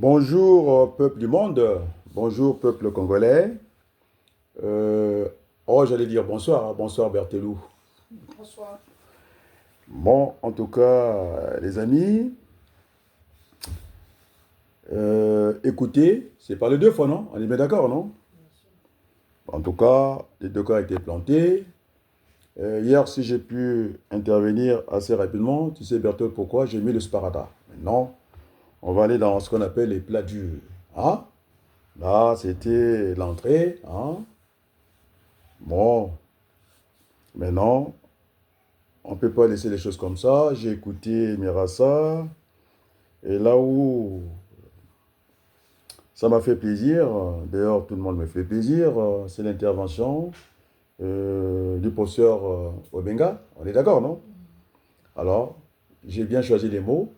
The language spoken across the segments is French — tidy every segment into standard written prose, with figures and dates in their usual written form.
Bonjour peuple du monde, bonjour peuple congolais. Euh, j'allais dire bonsoir, hein, bonsoir Berthelou. Bonsoir. Bon, en tout cas, les amis, écoutez, c'est pas les deux fois, non? On est bien d'accord, non? En tout cas, les deux cas ont été plantés. Hier, si j'ai pu intervenir assez rapidement, tu sais Berthelou pourquoi j'ai mis le sparadrap. Maintenant, on va aller dans ce qu'on appelle les plats durs. Hein? Là, c'était l'entrée. Hein? Bon, maintenant, on ne peut pas laisser les choses comme ça. J'ai écouté Mirassa. Et là où ça m'a fait plaisir, d'ailleurs tout le monde me fait plaisir, c'est l'intervention du professeur Obenga. On est d'accord, non? Alors, j'ai bien choisi les mots.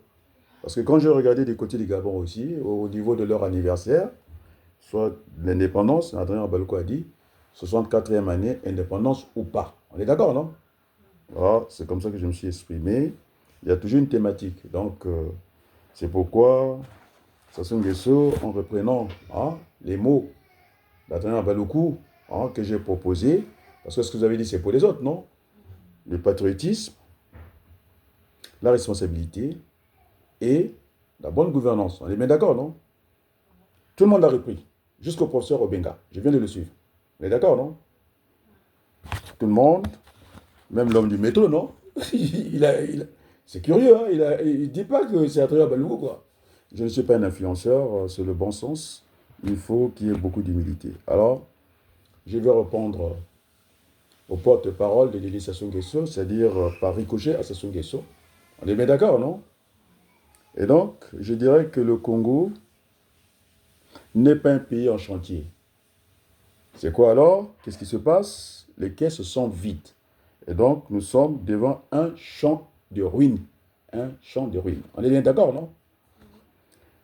Parce que quand j'ai regardé du côté du Gabon aussi, au niveau de leur anniversaire, soit l'indépendance, Adrien Balouko a dit, 64e année, indépendance ou pas. On est d'accord, non? Voilà, c'est comme ça que je me suis exprimé. Il y a toujours une thématique. Donc, c'est pourquoi Sassou Nguesso, en reprenant les mots d'Adrien Baloukou que j'ai proposé, parce que ce que vous avez dit, c'est pour les autres, non? Le patriotisme, la responsabilité et la bonne gouvernance. On est bien d'accord, non? Tout le monde a repris, jusqu'au professeur Obenga. Je viens de le suivre. On est d'accord, non? Tout le monde, même l'homme du métro, non? C'est curieux, hein? Il ne dit pas que c'est Adrien Baloukou, quoi. Je ne suis pas un influenceur, c'est le bon sens. Il faut qu'il y ait beaucoup d'humilité. Alors, je vais répondre au porte-parole de l'Élysée Sassou Nguesso, c'est-à-dire par ricochet à Sassou Nguesso. On est bien d'accord, non? Et donc, je dirais que le Congo n'est pas un pays en chantier. C'est quoi alors? Qu'est-ce qui se passe? Les caisses sont vides. Et donc, nous sommes devant un champ de ruines. Un champ de ruines. On est bien d'accord, non?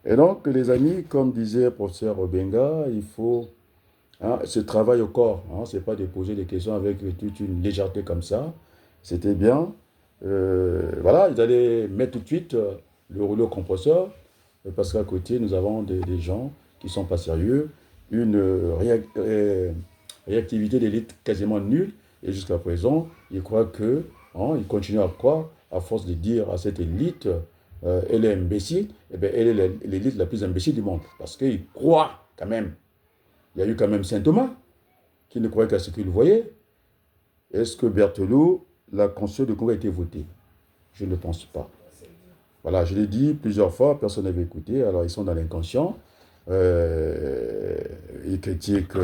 Et donc, les amis, comme disait le professeur Obenga, il faut ce travail au corps. Ce n'est pas de poser des questions avec toute une légèreté comme ça. C'était bien. Voilà, ils allaient mettre tout de suite le rouleau compresseur, parce qu'à côté, nous avons des gens qui ne sont pas sérieux, une réactivité d'élite quasiment nulle, et jusqu'à présent, ils croient que, ils continuent à croire, à force de dire à cette élite, elle est imbécile, et bien elle est l'élite la plus imbécile du monde, parce qu'ils croient quand même. Il y a eu quand même Saint Thomas, qui ne croyait qu'à ce qu'il voyait. Est-ce que Berthelot, la Constitution de Congo a été votée? Je ne pense pas. Voilà, je l'ai dit plusieurs fois, personne n'avait écouté, alors ils sont dans l'inconscient. Euh, ils critiquent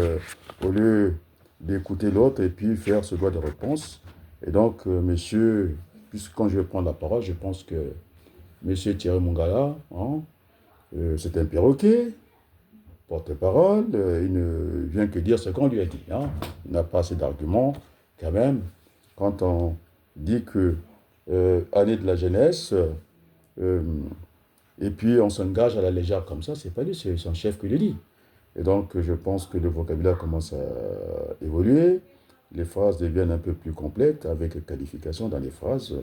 au lieu d'écouter l'autre et puis faire ce droit de réponse. Et donc, monsieur, puisque quand je vais prendre la parole, je pense que monsieur Thierry Mongala, c'est un perroquet, porte-parole, il ne vient que dire ce qu'on lui a dit. Il n'a pas assez d'arguments, quand même. Quand on dit que année de la jeunesse, euh, et puis on s'engage à la légère comme ça, c'est pas lui, c'est son chef qui le dit. Et donc, je pense que le vocabulaire commence à évoluer. Les phrases deviennent un peu plus complètes avec qualification dans les phrases.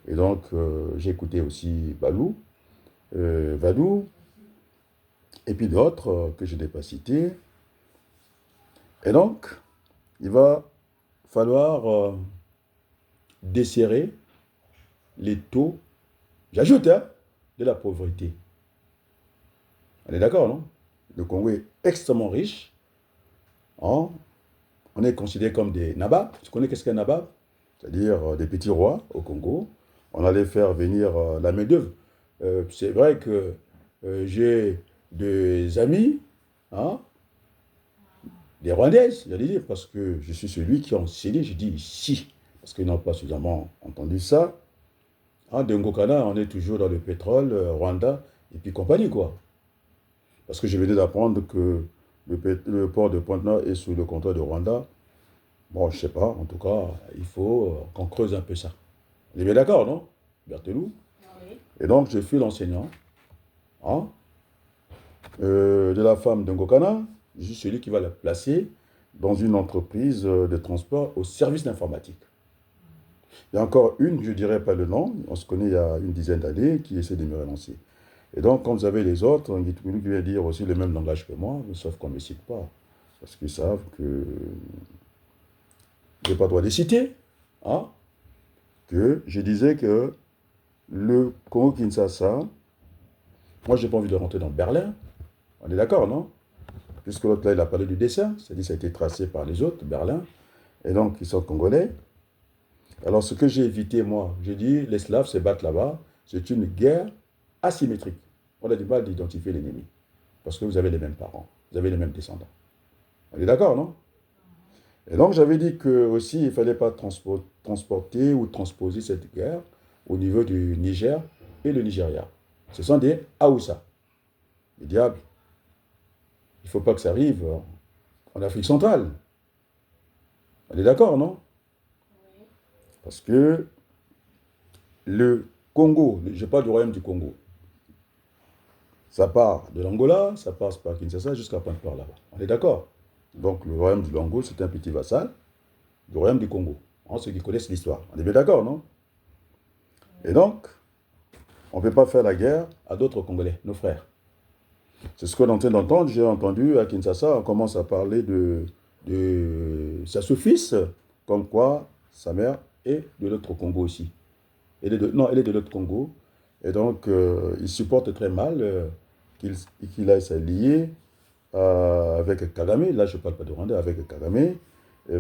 Et donc, j'ai écouté aussi Valou, et puis d'autres que je n'ai pas cités. Et donc, il va falloir desserrer les taux, j'ajoute, de la pauvreté. On est d'accord, non? Le Congo est extrêmement riche. Hein? On est considéré comme des nababs. Tu connais qu'est-ce qu'un nabab? C'est-à-dire des petits rois au Congo. On allait faire venir la main-d'œuvre. C'est vrai que j'ai des amis, hein, des Rwandaises, j'allais dire, parce que je suis celui qui a enseigné, je dis ici, parce qu'ils n'ont pas suffisamment entendu ça. De Ngokana, on est toujours dans le pétrole, Rwanda, et puis compagnie, quoi. Parce que je venais d'apprendre que le port de Pointe-Noire est sous le contrôle de Rwanda. Bon, je sais pas, en tout cas, il faut qu'on creuse un peu ça. On est bien d'accord, non? Berthelou. Oui. Et donc, je suis l'enseignant hein, de la femme de Ngokana. Je suis celui qui va la placer dans une entreprise de transport au service d'informatique. Il y a encore une, je ne dirais pas le nom, on se connaît il y a une dizaine d'années, qui essaie de me relancer. Et donc, quand vous avez les autres, on qui vient dire aussi le même langage que moi, sauf qu'on ne me cite pas. Parce qu'ils savent que je n'ai pas le droit de les citer. Hein, que je disais que le Congo-Kinshasa, moi, je n'ai pas envie de rentrer dans Berlin. On est d'accord, non? Puisque l'autre, là, il a parlé du dessin. C'est-à-dire que ça a été tracé par les autres, Berlin. Et donc, ils sont congolais. Alors, ce que j'ai évité, moi, j'ai dit, les Slaves se battent là-bas. C'est une guerre asymétrique. On a du mal d'identifier l'ennemi. Parce que vous avez les mêmes parents. Vous avez les mêmes descendants. On est d'accord, non? Et donc, j'avais dit que aussi, il ne fallait pas transporter ou transposer cette guerre au niveau du Niger et le Nigeria. Ce sont des Haoussa. Les diables, il ne faut pas que ça arrive en Afrique centrale. On est d'accord, non? Parce que le Congo, je parle du royaume du Congo, ça part de l'Angola, ça passe par Kinshasa jusqu'à Pointe-Noire là-bas. On est d'accord? Donc le royaume du Congo, c'est un petit vassal du royaume du Congo. Hein, ceux qui connaissent l'histoire. On est bien d'accord, non? Et donc, on ne peut pas faire la guerre à d'autres Congolais, nos frères. C'est ce qu'on est en train d'entendre. J'ai entendu à Kinshasa, on commence à parler de sa fils, comme quoi sa mère est de l'autre Congo aussi. Non, elle est de l'autre Congo. Et donc, il supporte très mal qu'il aille s'allier avec Kagame. Là, je ne parle pas de Rwanda, avec Kagame.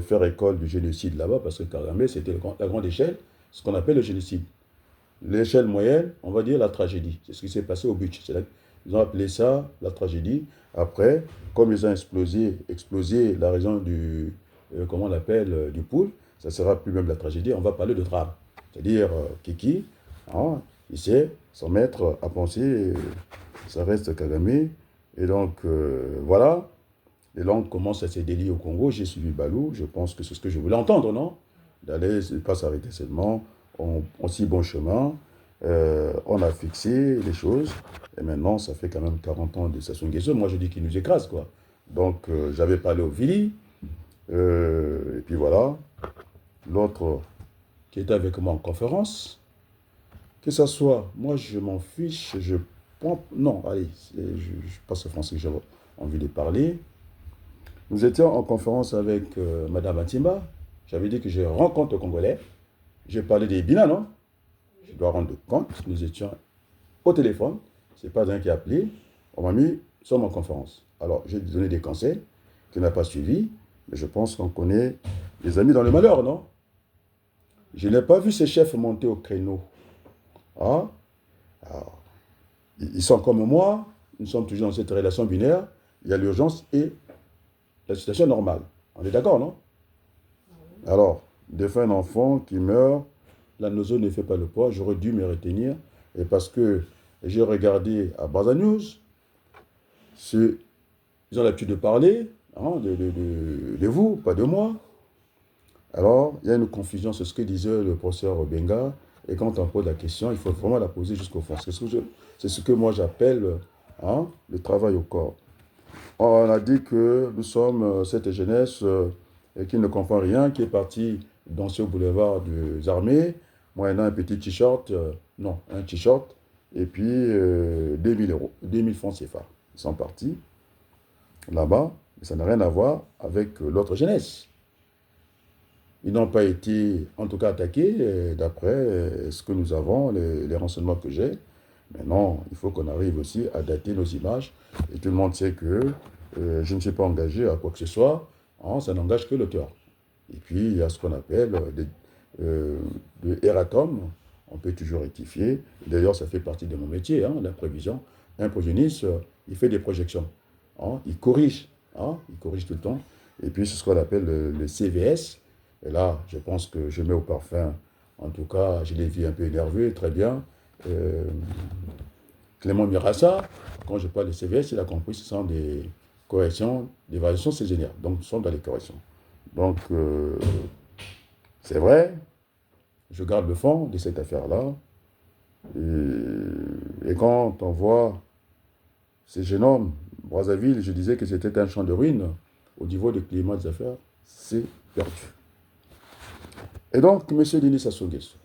Faire école du génocide là-bas, parce que Kagame, c'était la grande échelle, ce qu'on appelle le génocide. L'échelle moyenne, on va dire la tragédie. C'est ce qui s'est passé au but. Ils ont appelé ça la tragédie. Après, comme ils ont explosé la raison du, comment on l'appelle, du pool, ça ne sera plus même la tragédie, on va parler de drame. C'est-à-dire, Kiki, hein, il sait s'en mettre à penser, ça reste Kagame. Et donc, voilà, les langues commencent à se délier au Congo. J'ai suivi Balou, je pense que c'est ce que je voulais entendre, non? D'aller, pas s'arrêter seulement, on suit bon chemin, on a fixé les choses, et maintenant, ça fait quand même 40 ans de Sassou Nguesso. Moi, je dis qu'il nous écrase, quoi. Donc, j'avais parlé au Vili, et puis voilà, l'autre qui était avec moi en conférence, que ça soit, moi, je m'en fiche, je prends, non, allez, je passe au français que j'avais envie de parler. Nous étions en conférence avec Madame Atimba. J'avais dit que je rencontre le Congolais. J'ai parlé des Bina, non? Je dois rendre compte. Nous étions au téléphone. Ce n'est pas un qui a appelé. On m'a mis sur ma conférence. Alors, j'ai donné des conseils qu'il n'a pas suivis. Mais je pense qu'on connaît les amis dans le malheur, non? Je n'ai pas vu ces chefs monter au créneau. Ah? Alors, ils sont comme moi. Nous sommes toujours dans cette relation binaire. Il y a l'urgence et la situation normale. On est d'accord, non? Alors, de faire un enfant qui meurt, la nausée ne fait pas le poids, j'aurais dû me retenir. Et parce que j'ai regardé à Baza News, ils ont l'habitude de parler, hein, de vous, pas de moi. Alors, il y a une confusion, c'est ce que disait le professeur Benga. Et quand on pose la question, il faut vraiment la poser jusqu'au fond. C'est ce que moi j'appelle le travail au corps. On a dit que nous sommes cette jeunesse qui ne comprend rien, qui est partie danser au boulevard des armées, moyennant un petit t-shirt, non, un t-shirt, et puis 2000 euros, 2000 francs CFA. Ils sont partis là-bas, mais ça n'a rien à voir avec l'autre jeunesse. Ils n'ont pas été, en tout cas, attaqués, d'après ce que nous avons, les renseignements que j'ai. Mais non, il faut qu'on arrive aussi à dater nos images. Et tout le monde sait que je ne suis pas engagé à quoi que ce soit. Hein, ça n'engage que l'auteur. Et puis, il y a ce qu'on appelle de erratum. On peut toujours rectifier. D'ailleurs, ça fait partie de mon métier, hein, la prévision. Un provisioniste, il fait des projections. Hein, il corrige. Hein, il corrige tout le temps. Et puis, c'est ce qu'on appelle le CVS. Et là, je pense que je mets au parfum. En tout cas, je l'ai vu un peu énervé, très bien. Clément Mirassa, quand je parle de CVS, il a compris que ce sont des corrections, des variations saisonnières. Donc, nous sommes dans les corrections. Donc, c'est vrai, je garde le fond de cette affaire-là. Et quand on voit ces jeunes hommes, Brazzaville, je disais que c'était un champ de ruines. Au niveau du climat des affaires, c'est perdu. Et donc, M. Denis Sassou Nguesso,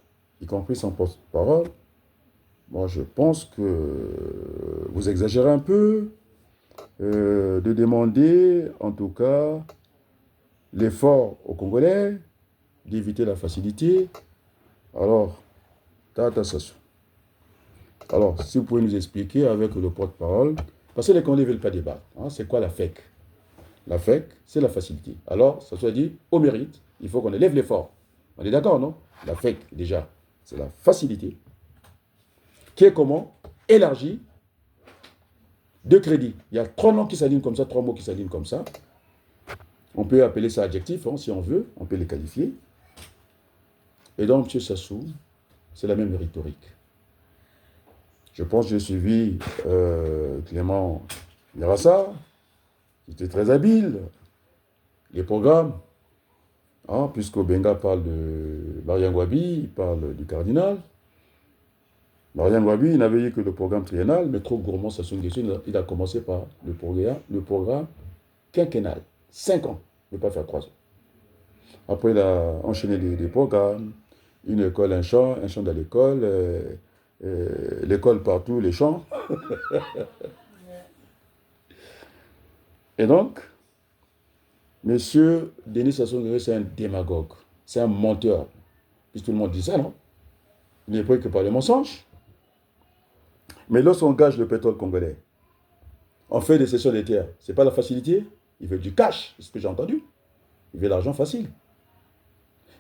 y compris son porte-parole, moi je pense que vous exagérez un peu de demander, en tout cas, l'effort aux Congolais, d'éviter la facilité. Alors, Tata Sassou. Alors, si vous pouvez nous expliquer avec le porte-parole, parce que les Congolais ne veulent pas débattre. Hein, c'est quoi la FEC? La FEC, c'est la facilité. Alors, ça soit dit, au mérite, il faut qu'on élève l'effort. On est d'accord, non? La FEC, déjà, c'est la facilité, qui est comment? Élargie de crédit. Il y a trois noms qui s'alignent comme ça, trois mots qui s'alignent comme ça. On peut appeler ça adjectif, hein, si on veut, on peut les qualifier. Et donc, M. Sassou, c'est la même rhétorique. Je pense que j'ai suivi Clément Mirassa, qui était très habile. Les programmes, hein, puisque Benga parle de Mariam Gwabi, il parle du cardinal. Mariam Gwabi, il n'avait eu que le programme triennal, mais trop gourmand, Sassou Nguesso, il a commencé par le programme quinquennal. 5 ans, ne pas faire 3 ans. Après, il a enchaîné des programmes, une école, un champ dans l'école, l'école partout, les champs. Et donc, monsieur Denis Sassou Nguesso, c'est un démagogue, c'est un menteur. Puisque tout le monde dit ça, non? Il n'est pas que par les mensonges. Mais lorsqu'on gage le pétrole congolais, on fait des cessions des terres, c'est pas la facilité? Il veut du cash, c'est ce que j'ai entendu. Il veut l'argent facile.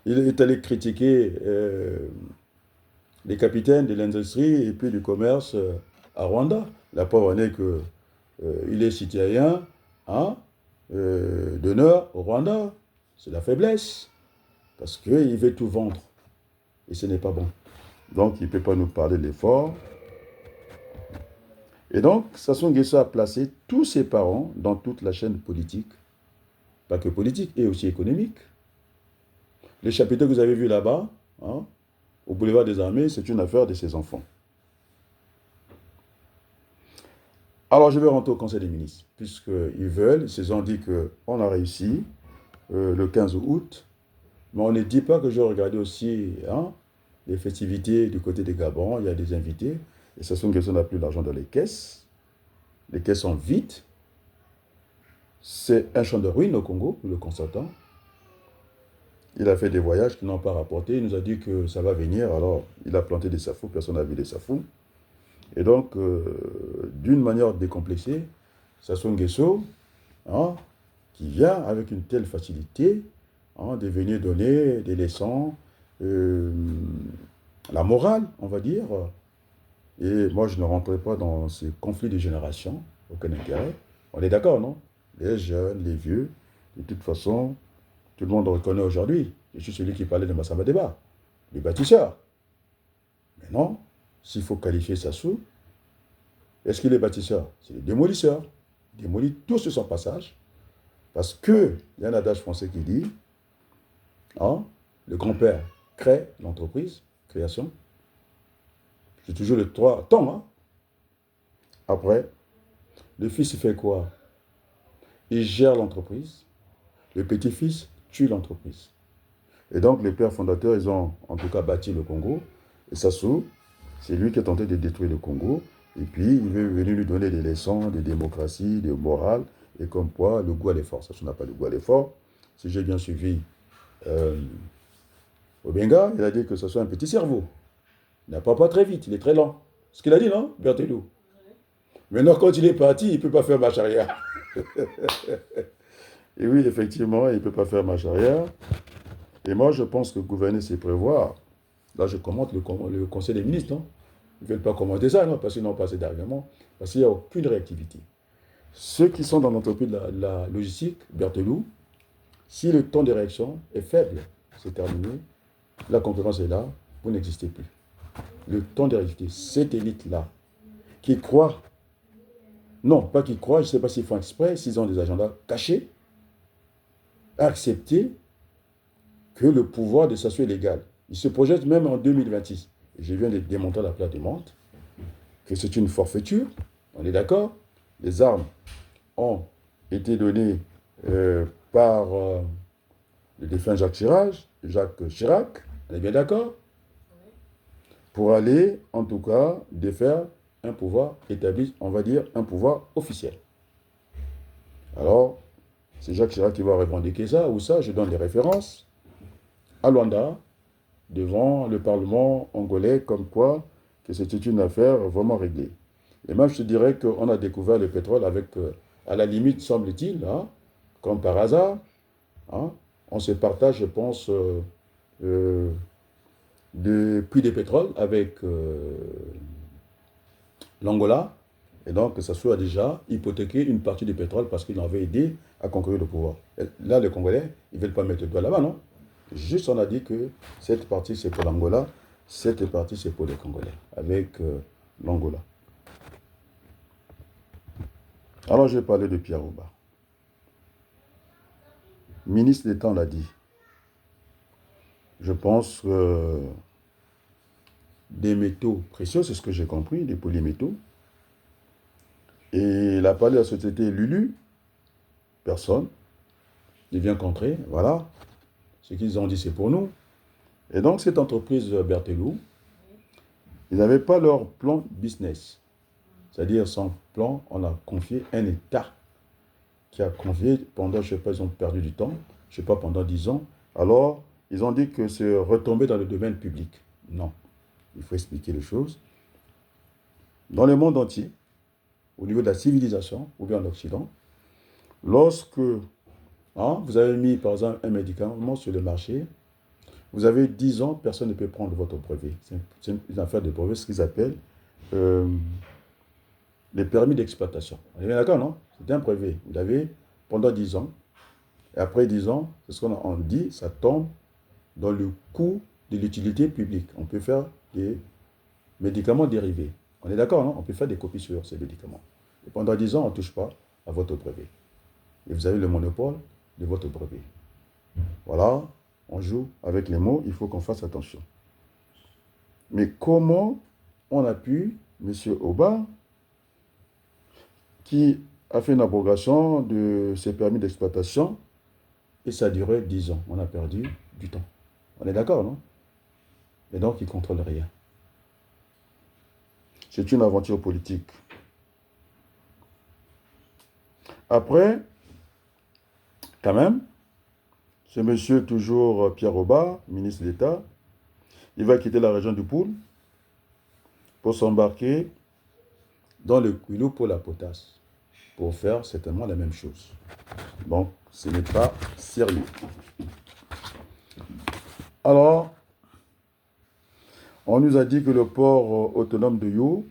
Il est allé critiquer les capitaines de l'industrie et puis du commerce à Rwanda. La preuve en est qu'il est citoyen hein, d'honneur au Rwanda. C'est la faiblesse. Parce qu'il veut tout vendre. Et ce n'est pas bon. Donc, il ne peut pas nous parler de l'effort. Et donc, Sassou Nguesso a placé tous ses parents dans toute la chaîne politique. Pas que politique, et aussi économique. Les chapiteaux que vous avez vus là-bas, hein, au boulevard des Armées, c'est une affaire de ses enfants. Alors, je vais rentrer au Conseil des ministres, puisqu'ils veulent, ils se sont dit qu'on a réussi le 15 août, mais on ne dit pas que je regardais aussi hein, les festivités du côté des Gabon, il y a des invités, et Sassou Nguesso n'a plus d'argent dans les caisses sont vides. C'est un champ de ruines au Congo, nous le constatons. Il a fait des voyages qui n'ont pas rapporté. Il nous a dit que ça va venir. Alors, il a planté des safous. Personne n'a vu des safous. Et donc, d'une manière décomplexée, Sassou Nguesso, hein, qui vient avec une telle facilité hein, de venir donner des leçons, la morale, on va dire. Et moi, je ne rentrerai pas dans ces conflits de génération. Aucun intérêt. On est d'accord, non? Les jeunes, les vieux, de toute façon, tout le monde reconnaît aujourd'hui. Je suis celui qui parlait de Massamba Débat, les bâtisseurs. Mais non, s'il faut qualifier Sassou, est-ce qu'il est bâtisseur? C'est les démolisseurs. Il démolit tout sur son passage. Parce qu'il y a un adage français qui dit hein, le grand-père crée l'entreprise, création. C'est toujours le temps. Hein. Après, le fils, il fait quoi? Il gère l'entreprise. Le petit-fils tue l'entreprise. Et donc, les pères fondateurs, ils ont en tout cas bâti le Congo. Et Sassou, c'est lui qui a tenté de détruire le Congo. Et puis, il veut venir lui donner des leçons de démocratie, de morale, et comme quoi, le goût à l'effort. Sassou n'a pas le goût à l'effort. Si j'ai bien suivi Obenga, il a dit que Sassou a un petit cerveau. Il n'a pas très vite, il est très lent. Ce qu'il a dit, non, Berthelou? Maintenant, quand il est parti, il ne peut pas faire marche arrière. Et oui, effectivement, il ne peut pas faire marche arrière. Et moi, je pense que gouverner, c'est prévoir. Là, je commente le Conseil des ministres. Non? Ils ne veulent pas commenter ça, non, parce qu'ils n'ont pas assez d'arguments, parce qu'il n'y a aucune réactivité. Ceux qui sont dans l'entreprise de la logistique, Berthelou, si le temps de réaction est faible, c'est terminé, la concurrence est là, vous n'existez plus. Le temps de réactivité, cette élite-là, qui croit, non, pas qui croit, je ne sais pas s'ils font exprès, s'ils ont des agendas cachés, accepter que le pouvoir de Sassou est légal. Il se projette même en 2026. Et je viens de démontrer à la plate de montre que c'est une forfaiture. On est d'accord? Les armes ont été données par le défunt Jacques Chirac. On est bien d'accord? pour aller, en tout cas, défaire un pouvoir établi, on va dire, un pouvoir officiel. Alors, c'est Jacques Chirac qui va revendiquer ça, ou ça, je donne des références, à Luanda, devant le Parlement angolais, comme quoi que c'était une affaire vraiment réglée. Et même, je te dirais qu'on a découvert le pétrole avec, à la limite, semble-t-il, hein, comme par hasard, hein, on se partage, je pense, euh, des puits de pétrole avec l'Angola, et donc ça soit déjà hypothéqué une partie du pétrole parce qu'il avait aidé à conquérir le pouvoir. Et là, les Congolais, ils ne veulent pas mettre le doigt là-bas, non? Juste, on a dit que cette partie, c'est pour l'Angola, cette partie, c'est pour les Congolais, avec l'Angola. Alors, je vais parler de Pierre Oba. Ministre d'État, on l'a dit. Je pense que des métaux précieux, c'est ce que j'ai compris, des polymétaux. Et il a parlé de la société Lulu, personne. Il vient contrer, voilà. Ce qu'ils ont dit, c'est pour nous. Et donc, cette entreprise Berthelou, ils n'avaient pas leur plan business. C'est-à-dire, sans plan, on a confié un État qui a confié pendant, je ne sais pas, ils ont perdu du temps, je ne sais pas, pendant 10 ans. Alors, ils ont dit que c'est retombé dans le domaine public. Non, il faut expliquer les choses. Dans le monde entier, au niveau de la civilisation, ou bien en Occident, lorsque vous avez mis, par exemple, un médicament sur le marché, vous avez 10 ans, personne ne peut prendre votre brevet. C'est une affaire de brevet, ce qu'ils appellent les permis d'exploitation. On est bien d'accord, non? C'est un brevet. Vous l'avez pendant 10 ans. Et après 10 ans, c'est ce qu'on dit, ça tombe dans le coût de l'utilité publique. On peut faire des médicaments dérivés. On est d'accord, non? On peut faire des copies sur ces médicaments. Et pendant 10 ans, on ne touche pas à votre brevet. Et vous avez le monopole de votre brevet. Voilà, on joue avec les mots, il faut qu'on fasse attention. Mais comment on a pu, M. Oba, qui a fait une abrogation de ses permis d'exploitation, et ça a duré 10 ans. On a perdu du temps. On est d'accord, non? Et donc, il ne contrôle rien. C'est une aventure politique. Après, quand même, ce monsieur, toujours Pierre Oba, ministre d'État, il va quitter la région du Poul pour s'embarquer dans le Kwilu pour la potasse, pour faire certainement la même chose. Donc, ce n'est pas sérieux. Alors, on nous a dit que le port autonome de You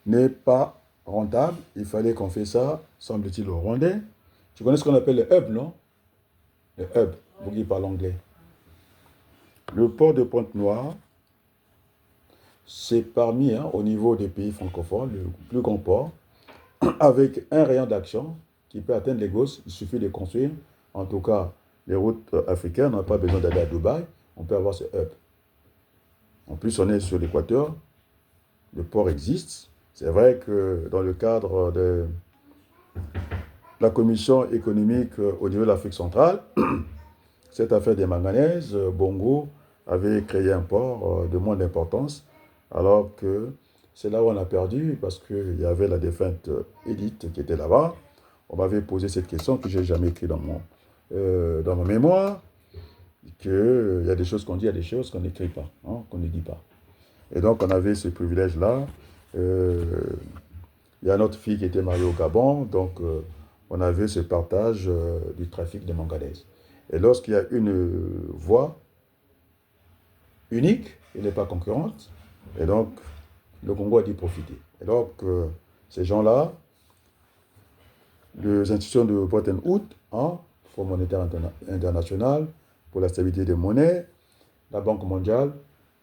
n'est pas rentable. Il fallait qu'on fasse ça, semble-t-il, au Rwandais. Tu connais ce qu'on appelle le hub, non? Le hub, vous qui parlez anglais. Le port de Pointe-Noire, c'est parmi, au niveau des pays francophones, le plus grand port, avec un rayon d'action qui peut atteindre les gosses. Il suffit de construire, en tout cas, les routes africaines. On n'a pas besoin d'aller à Dubaï. On peut avoir ce hub. En plus, on est sur l'équateur. Le port existe. C'est vrai que dans le cadre de la commission économique au niveau de l'Afrique centrale, cette affaire des manganèses, Bongo avait créé un port de moins d'importance, alors que c'est là où on a perdu, parce qu'il y avait la défunte Edith qui était là-bas. On m'avait posé cette question que je n'ai jamais écrite dans ma mémoire, qu'il y a des choses qu'on dit, il y a des choses qu'on n'écrit pas, qu'on ne dit pas. Et donc on avait ce privilège-là. Il y a notre fille qui était mariée au Gabon, donc on avait ce partage du trafic de manganèse. Et lorsqu'il y a une voie unique, elle n'est pas concurrente, et donc le Congo a dû profiter. Et donc ces gens-là, les institutions de Bretton Woods, Fonds monétaire international, pour la stabilité des monnaies, la Banque mondiale,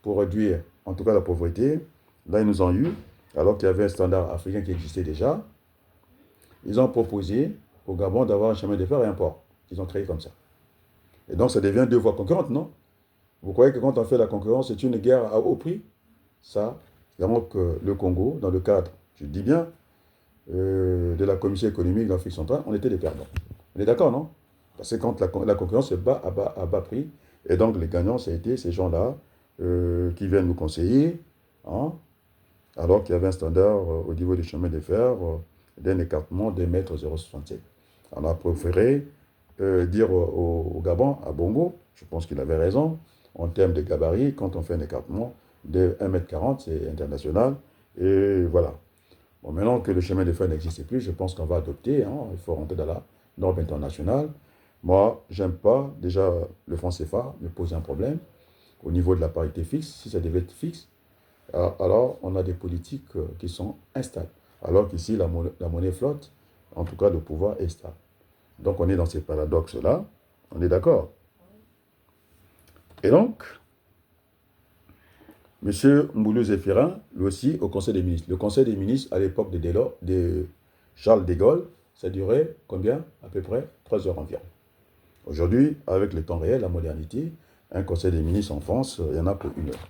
pour réduire en tout cas la pauvreté, là ils nous ont eu, alors qu'il y avait un standard africain qui existait déjà. Ils ont proposé au Gabon d'avoir un chemin de fer et un port qu'ils ont créé comme ça. Et donc ça devient deux voies concurrentes, non? Vous croyez que quand on fait la concurrence, c'est une guerre à haut prix? Ça, donc le Congo, dans le cadre, je dis bien, de la Commission économique d'Afrique centrale, on était des perdants. On est d'accord, non? Parce que quand la concurrence se bat à bas prix, Et donc, les gagnants, ça a été ces gens-là qui viennent nous conseiller, hein, alors qu'il y avait un standard au niveau des chemins de fer d'un écartement de 1,067 m. On a préféré dire au Gabon, à Bongo, je pense qu'il avait raison, en termes de gabarit, quand on fait un écartement de 1,40 m, c'est international, et voilà. Bon, maintenant que le chemin de fer n'existe plus, je pense qu'on va adopter, hein, il faut rentrer dans la norme internationale. Moi, j'aime pas, déjà, le franc CFA me pose un problème au niveau de la parité fixe. Si ça devait être fixe, alors on a des politiques qui sont instables. Alors qu'ici, la monnaie flotte, en tout cas, le pouvoir est stable. Donc, on est dans ces paradoxes-là. On est d'accord. Et donc, M. Mboulou Zéphirin, lui aussi, au Conseil des ministres. Le Conseil des ministres, à l'époque de Charles de Gaulle, ça durait combien? À peu près 3 heures environ. Aujourd'hui, avec le temps réel, la modernité, un Conseil des ministres en France, il y en a pour 1 heure.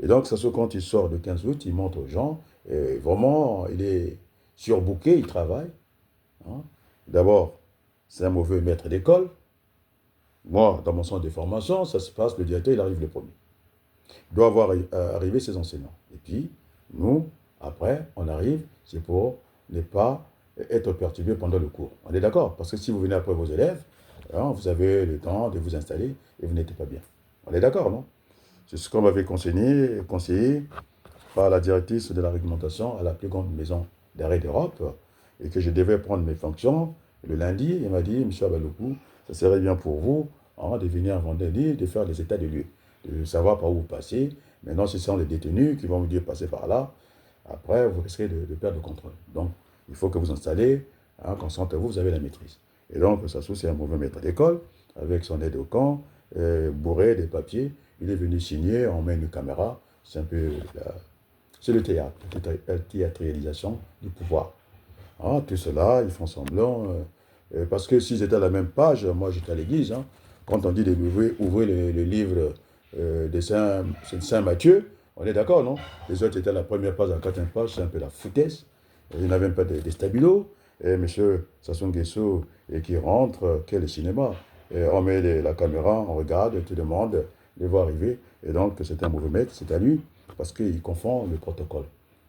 Et donc, ça se quand il sort le 15 août, il montre aux gens, et vraiment, il est surbooké, il travaille. Hein. D'abord, c'est un mauvais maître d'école. Moi, dans mon centre de formation, ça se passe, le directeur, il arrive le premier. Il doit voir arriver ses enseignants. Et puis, nous, après, on arrive, c'est pour ne pas être perturbé pendant le cours. On est d'accord? Parce que si vous venez après vos élèves, hein, vous avez le temps de vous installer et vous n'êtes pas bien. On est d'accord, non? C'est ce qu'on m'avait conseillé par la directrice de la réglementation à la plus grande maison d'arrêt d'Europe et que je devais prendre mes fonctions le lundi. Elle m'a dit, M. Abalokou, ça serait bien pour vous hein, de venir vendredi, de faire les états des lieux, de savoir par où vous passez. Maintenant, ce sont les détenus qui vont vous dire passer par là. Après, vous risquez de perdre le contrôle. Donc, il faut que vous installez, hein, concentrez-vous, vous avez la maîtrise. Et donc, ça c'est un mauvais maître d'école, avec son aide au camp, bourré des papiers. Il est venu signer, on met une caméra. C'est un peu c'est le théâtre, la théâtralisation du pouvoir. Ah, tout cela, ils font semblant. Parce que s'ils étaient à la même page, moi j'étais à l'église, hein, quand on dit d'ouvrir le livre de Saint Matthieu, on est d'accord, non? Les autres étaient à la première page, à la quatrième page, c'est un peu la foutaise. Il n'y avait même pas de stabilo. Et M. Sassou Nguesso qui rentre, quel cinéma. Et on met la caméra, on regarde, tout le monde les voit arriver. Et donc, c'est un mauvais maître, c'est à lui, parce qu'il confond le protocole.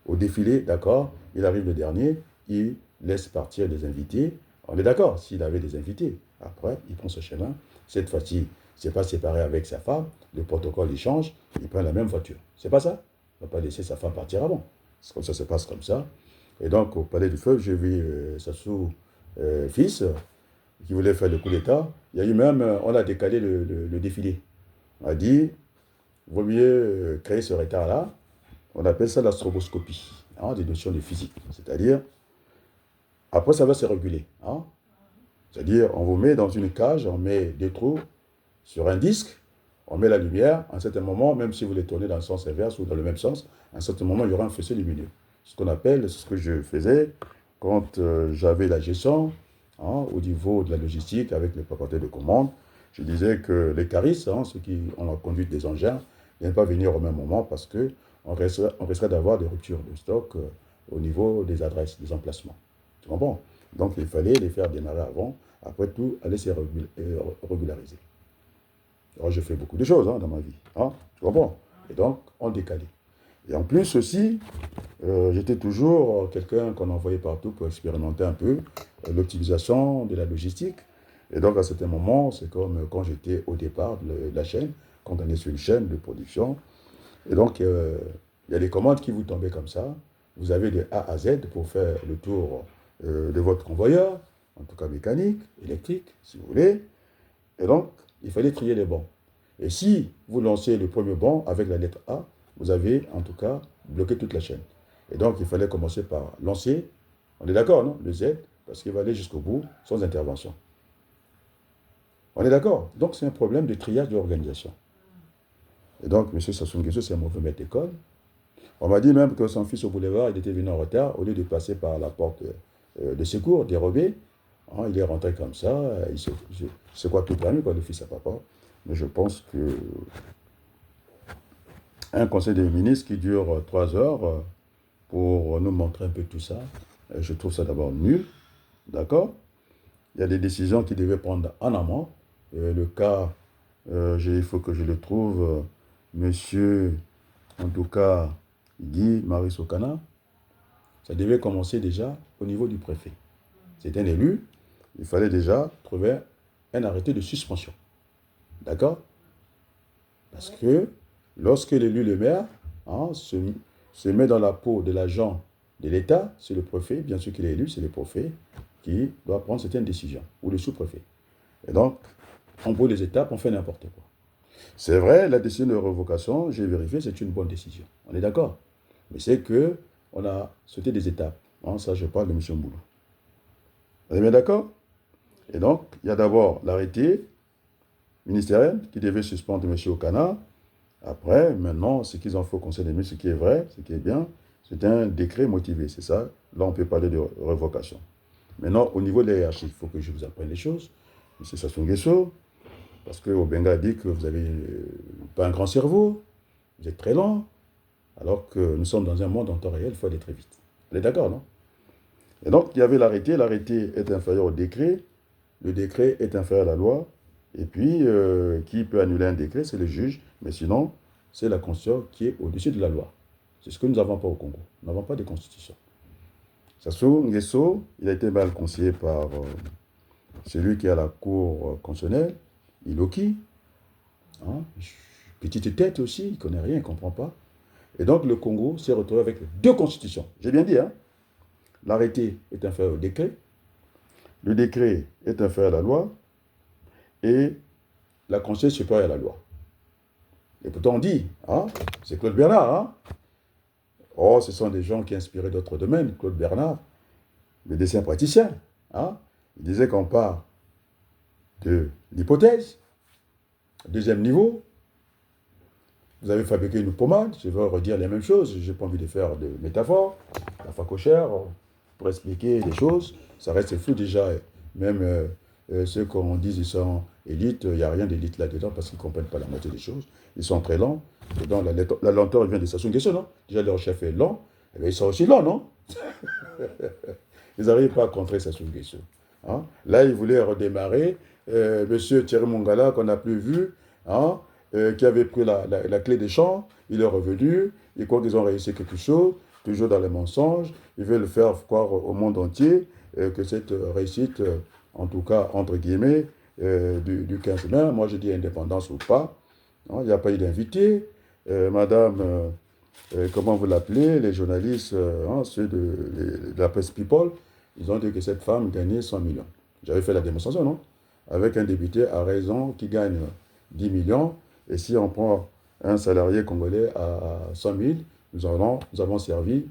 Au défilé, d'accord, il arrive le dernier, il laisse partir les invités. On est d'accord, s'il avait des invités. Après, il prend ce chemin. Cette fois-ci, il ne s'est pas séparé avec sa femme. Le protocole, il change. Il prend la même voiture. C'est pas ça? Il ne va pas laisser sa femme partir avant. Comme ça se passe comme ça. Et donc, au Palais du Feu, j'ai vu Sassou fils qui voulait faire le coup d'État. Il y a eu même, on a décalé le défilé. On a dit, il vaut mieux créer ce retard-là. On appelle ça la stroboscopie, hein, des notions de physique. C'est-à-dire, après, ça va se réguler. Hein. C'est-à-dire, on vous met dans une cage, on met des trous sur un disque, on met la lumière. À un certain moment, même si vous les tournez dans le sens inverse ou dans le même sens, à un certain moment, il y aura un faisceau lumineux. Ce qu'on appelle, ce que je faisais quand j'avais la gestion hein, au niveau de la logistique avec les propriétaires de commande. Je disais que les caristes, hein, ceux qui ont la conduite des engins, ne viennent pas venir au même moment parce qu'on risquerait d'avoir des ruptures de stock au niveau des adresses, des emplacements. Tu comprends? Donc il fallait les faire démarrer avant, après tout, aller se régulariser. Alors j'ai fait beaucoup de choses hein, dans ma vie. Hein, tu comprends? Et donc, on décalait. Et en plus aussi, j'étais toujours quelqu'un qu'on envoyait partout pour expérimenter un peu l'optimisation de la logistique. Et donc, à certains moments, c'est comme quand j'étais au départ de la chaîne, quand on est sur une chaîne de production. Et donc, il y a des commandes qui vous tombaient comme ça. Vous avez de A à Z pour faire le tour de votre convoyeur, en tout cas mécanique, électrique, si vous voulez. Et donc, il fallait trier les bons. Et si vous lancez le premier bon avec la lettre A, vous avez en tout cas bloqué toute la chaîne. Et donc, il fallait commencer par lancer, on est d'accord, non? Le Z, parce qu'il va aller jusqu'au bout sans intervention. On est d'accord? Donc, c'est un problème de triage de l'organisation. Et donc, M. Sassou Nguesso, c'est un mauvais maître d'école. On m'a dit même que son fils au boulevard, il était venu en retard, au lieu de passer par la porte de secours, dérobée. Hein, il est rentré comme ça, c'est quoi tout permis, quoi, le fils à papa. Mais je pense que un conseil des ministres qui dure 3 heures pour nous montrer un peu tout ça, je trouve ça d'abord nul, d'accord? Il y a des décisions qui devaient prendre en amont. Le cas Il faut que je le trouve. Monsieur, en tout cas, Guy Marie Sokana. Ça devait commencer déjà au niveau du préfet. C'est un élu. Il fallait déjà trouver un arrêté de suspension. D'accord? Parce que lorsque l'élu, le maire, se met dans la peau de l'agent de l'État, c'est le préfet, bien sûr qu'il est élu, c'est le préfet qui doit prendre certaines décisions, ou le sous-préfet. Et donc, on brûle les étapes, on fait n'importe quoi. C'est vrai, la décision de révocation, j'ai vérifié, c'est une bonne décision. On est d'accord. Mais c'est que on a sauté des étapes. Ça, je parle de M. Mboulou. Vous êtes bien d'accord? Et donc, il y a d'abord l'arrêté ministériel qui devait suspendre M. Okana. Après, maintenant, ce qu'ils ont fait au Conseil des ministres, ce qui est vrai, ce qui est bien, c'est un décret motivé, c'est ça. Là, on peut parler de révocation. Maintenant, au niveau de la hiérarchie, il faut que je vous apprenne les choses. M. Sassou Nguesso, parce que Obenga dit que vous n'avez pas un grand cerveau, vous êtes très lent, alors que nous sommes dans un monde en temps réel, il faut aller très vite. Vous êtes d'accord, non? Et donc, il y avait l'arrêté est inférieur au décret, le décret est inférieur à la loi, et puis, qui peut annuler un décret, c'est le juge, mais sinon, c'est la Constitution qui est au-dessus de la loi. C'est ce que nous n'avons pas au Congo. Nous n'avons pas de constitution. Sassou Nguesso, il a été mal conseillé par celui qui est à la Cour constitutionnelle, Iloki. Petite tête aussi, il ne connaît rien, il ne comprend pas. Et donc, le Congo s'est retrouvé avec deux constitutions. J'ai bien dit, hein? L'arrêté est inférieur au décret, le décret est inférieur à la loi, et la Constitution est supérieure à la loi. Et pourtant on dit, c'est Claude Bernard. Oh, ce sont des gens qui inspiraient d'autres domaines. Claude Bernard, médecin praticien. Il disait qu'on part de l'hypothèse, deuxième niveau. Vous avez fabriqué une pommade, je vais redire les mêmes choses, je n'ai pas envie de faire de métaphores. La facochère, pour expliquer les choses, ça reste flou déjà. Même ceux qu'on dit ils sont élites, il n'y a rien d'élite là-dedans parce qu'ils ne comprennent pas la moitié des choses. Ils sont très lents. Et donc la lenteur vient de Sassou Nguesso, non? Déjà leur chef est lent, et bien ils sont aussi lents, non? Ils n'arrivent pas à contrer Sassou Nguesso. Là, ils voulaient redémarrer. Monsieur Thierry Mongala, qu'on n'a plus vu, qui avait pris la clé des champs, il est revenu, ils croient qu'ils ont réussi quelque chose, toujours dans les mensonges, ils veulent faire croire au monde entier que cette réussite, en tout cas, entre guillemets, du 15 mai, moi je dis indépendance ou pas, il n'y a pas eu d'invité, madame, comment vous l'appelez, les journalistes, ceux de la presse People, ils ont dit que cette femme gagnait 100 millions. J'avais fait la démonstration, non? Avec un député à raison qui gagne 10 millions, et si on prend un salarié congolais à 100 000, nous avons servi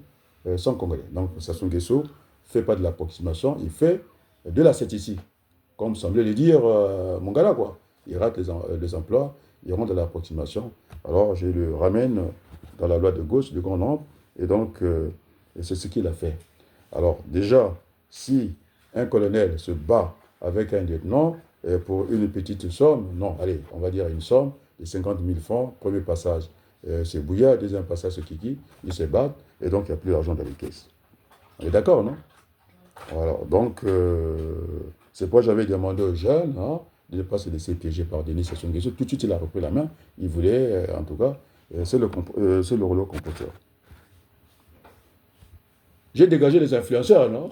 100 Congolais. Donc Sassou Nguesso ne fait pas de l'approximation, il fait de la ici. Comme semblait le dire Mongala, quoi. Il rate les emplois, il rentre de l'approximation. Alors je le ramène dans la loi de gauche, de grand nombre, et donc c'est ce qu'il a fait. Alors déjà, si un colonel se bat avec un lieutenant pour une petite somme, non, allez, on va dire une somme de 50 000 francs, premier passage, c'est Bouya, deuxième passage, c'est Kiki, ils se battent, et donc il n'y a plus d'argent dans les caisses. On est d'accord, non? Voilà, donc, c'est pourquoi j'avais demandé aux jeunes de ne pas se laisser piéger par Denis Sassou Nguesso. Tout de suite, il a repris la main, il voulait, en tout cas, c'est le rouleau compresseur. J'ai dégagé les influenceurs, non?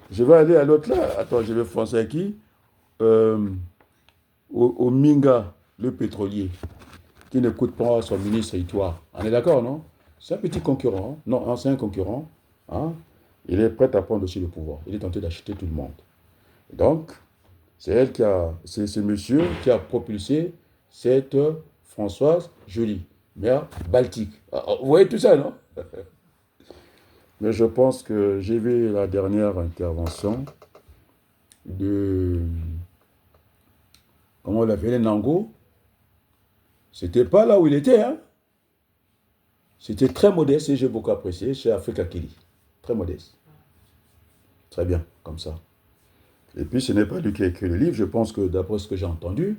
Je vais aller à l'autre là. Attends, je vais foncer à qui? Au Minga, le pétrolier, qui n'écoute pas son ministre Itoire. On est d'accord, non? C'est un petit concurrent. Non, c'est un concurrent. Il est prêt à prendre aussi le pouvoir. Il est tenté d'acheter tout le monde. Donc, c'est ce monsieur qui a propulsé cette Françoise Joly, mère baltique. Vous voyez tout ça, non? Mais je pense que j'ai vu la dernière intervention de, comment on l'appelait, Nango. C'était pas là où il était, C'était très modeste et j'ai beaucoup apprécié chez Africa Kelly. Très modeste. Très bien, comme ça. Et puis ce n'est pas lui qui a écrit le livre, je pense que d'après ce que j'ai entendu,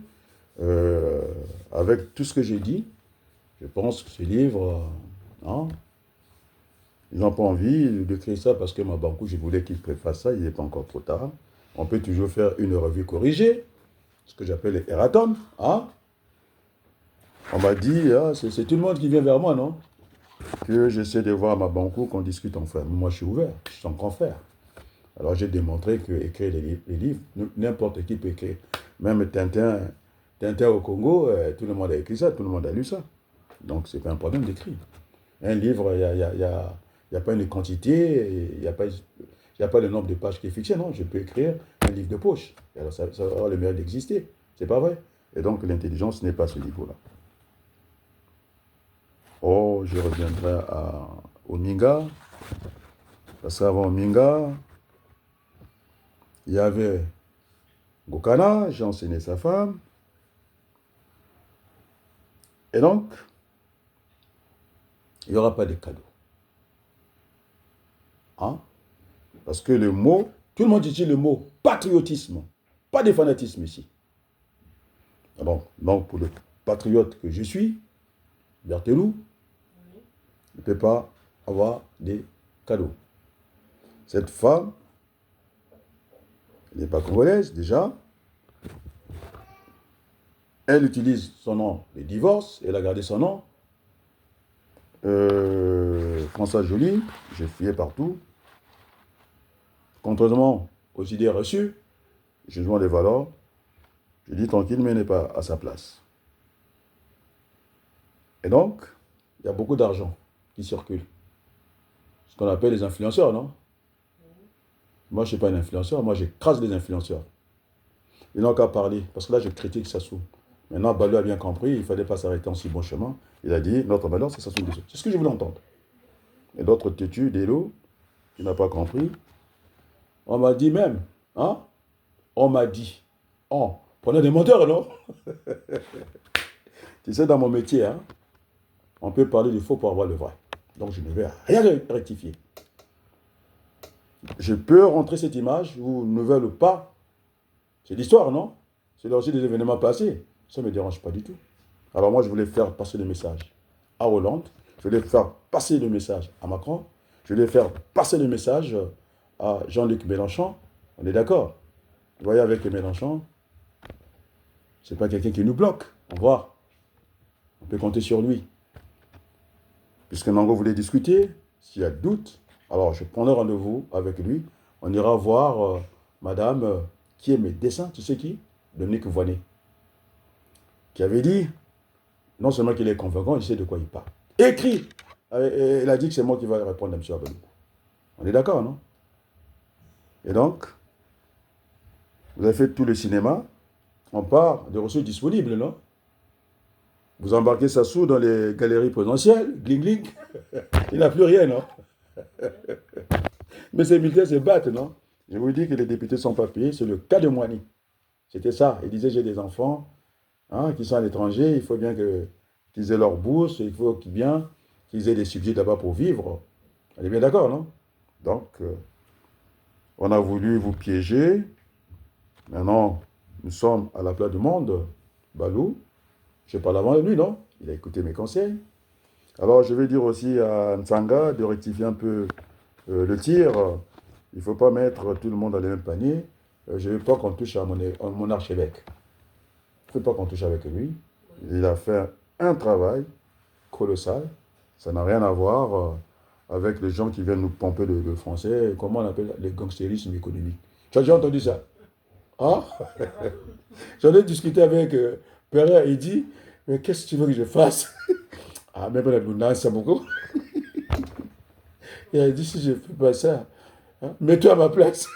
avec tout ce que j'ai dit, je pense que ce livre, ils n'ont pas envie d'écrire ça parce que Mabankou, je voulais qu'il préface ça, il n'est pas encore trop tard. On peut toujours faire une revue corrigée. ce que j'appelle les erratons. Hein? On m'a dit, ah, c'est tout le monde qui vient vers moi, non? Que j'essaie de voir à ma banco qu'on discute enfin. Moi, je suis ouvert, je suis son grand frère. Alors, j'ai démontré que écrire les livres, n'importe qui peut écrire. Même Tintin au Congo, tout le monde a écrit ça, tout le monde a lu ça. Donc, c'est pas un problème d'écrire. Un livre, il y a pas une quantité, il n'y a pas le nombre de pages qui est fixé, non. Je peux écrire un livre de poche. Alors, ça aura le mérite d'exister. C'est pas vrai. Et donc, l'intelligence n'est pas à ce niveau-là. Oh, je reviendrai au Minga. Parce qu'avant Minga, il y avait Gokana, j'ai enseigné sa femme. Et donc, il n'y aura pas de cadeau. Hein? Parce que le mot, tout le monde utilise le mot patriotisme. Pas de fanatisme ici. Donc pour le patriote que je suis, Berthelou, ne peut pas avoir des cadeaux. Cette femme, elle n'est pas congolaise déjà. Elle utilise son nom de divorce, elle a gardé son nom. François Joly, j'ai fouillé partout. Contrairement aux idées reçues, jugement des valeurs, je dis tranquille, mais elle n'est pas à sa place. Et donc, il y a beaucoup d'argent qui circule. Ce qu'on appelle les influenceurs, non? Moi, je ne suis pas un influenceur, moi, j'écrase les influenceurs. Ils n'ont qu'à parler, parce que là, je critique Sassou. Maintenant, Balou a bien compris, il ne fallait pas s'arrêter en si bon chemin. Il a dit, notre valeur, c'est Sassou Nguesso. C'est ce que je voulais entendre. Et d'autres têtus, Délo, qui n'a pas compris. On m'a dit même, hein? On m'a dit, oh, prenez des menteurs, non? Tu sais, dans mon métier, hein, on peut parler du faux pour avoir le vrai. Donc, je ne vais rien rectifier. Je peux rentrer cette image où ne veulent pas. C'est l'histoire, non? C'est aussi des événements passés. Ça ne me dérange pas du tout. Alors moi, je voulais faire passer le message à Hollande. Je voulais faire passer le message à Macron. Je voulais faire passer le message à Jean-Luc Mélenchon. On est d'accord? Vous voyez, avec Mélenchon, ce n'est pas quelqu'un qui nous bloque. On voit. On peut compter sur lui. Puisque Nango voulait discuter, s'il y a doute, alors je prendrai rendez-vous avec lui. On ira voir madame qui est mes dessins, tu sais qui? Dominique Voynet. Qui avait dit, non seulement qu'il est convaincant, il sait de quoi il parle. Écrit. Elle a dit que c'est moi qui vais répondre à M. Abelou. On est d'accord, non? Et donc, vous avez fait tout le cinéma. On part de ressources disponibles, non? Vous embarquez Sassou dans les galeries présidentielles, gling gling. Il n'a plus rien, non? Mais ces militaires se battent, non? Je vous dis que les députés sont pas payés, c'est le cas de Moigny. C'était ça. Il disait, j'ai des enfants qui sont à l'étranger, il faut bien qu'ils aient leur bourse, il faut bien qu'ils aient des subsides là-bas pour vivre. On est bien d'accord, non? Donc, on a voulu vous piéger. Maintenant, nous sommes à la place du monde. Balou, je parle avant de lui, non? Il a écouté mes conseils. Alors, je vais dire aussi à Ntsanga de rectifier un peu le tir. Il ne faut pas mettre tout le monde dans le même panier. Je ne veux pas qu'on touche à mon archevêque. Il ne faut pas qu'on touche avec lui. Il a fait un travail colossal. Ça n'a rien à voir avec les gens qui viennent nous pomper le français. Comment on appelle le gangstérisme économique. Tu as déjà entendu ça? Hein? J'en ai discuté avec Perret. Il dit, mais qu'est-ce que tu veux que je fasse? Ah, même la Luna, ça beaucoup. Il a dit, si je ne fais pas ça, hein, mets-toi à ma place.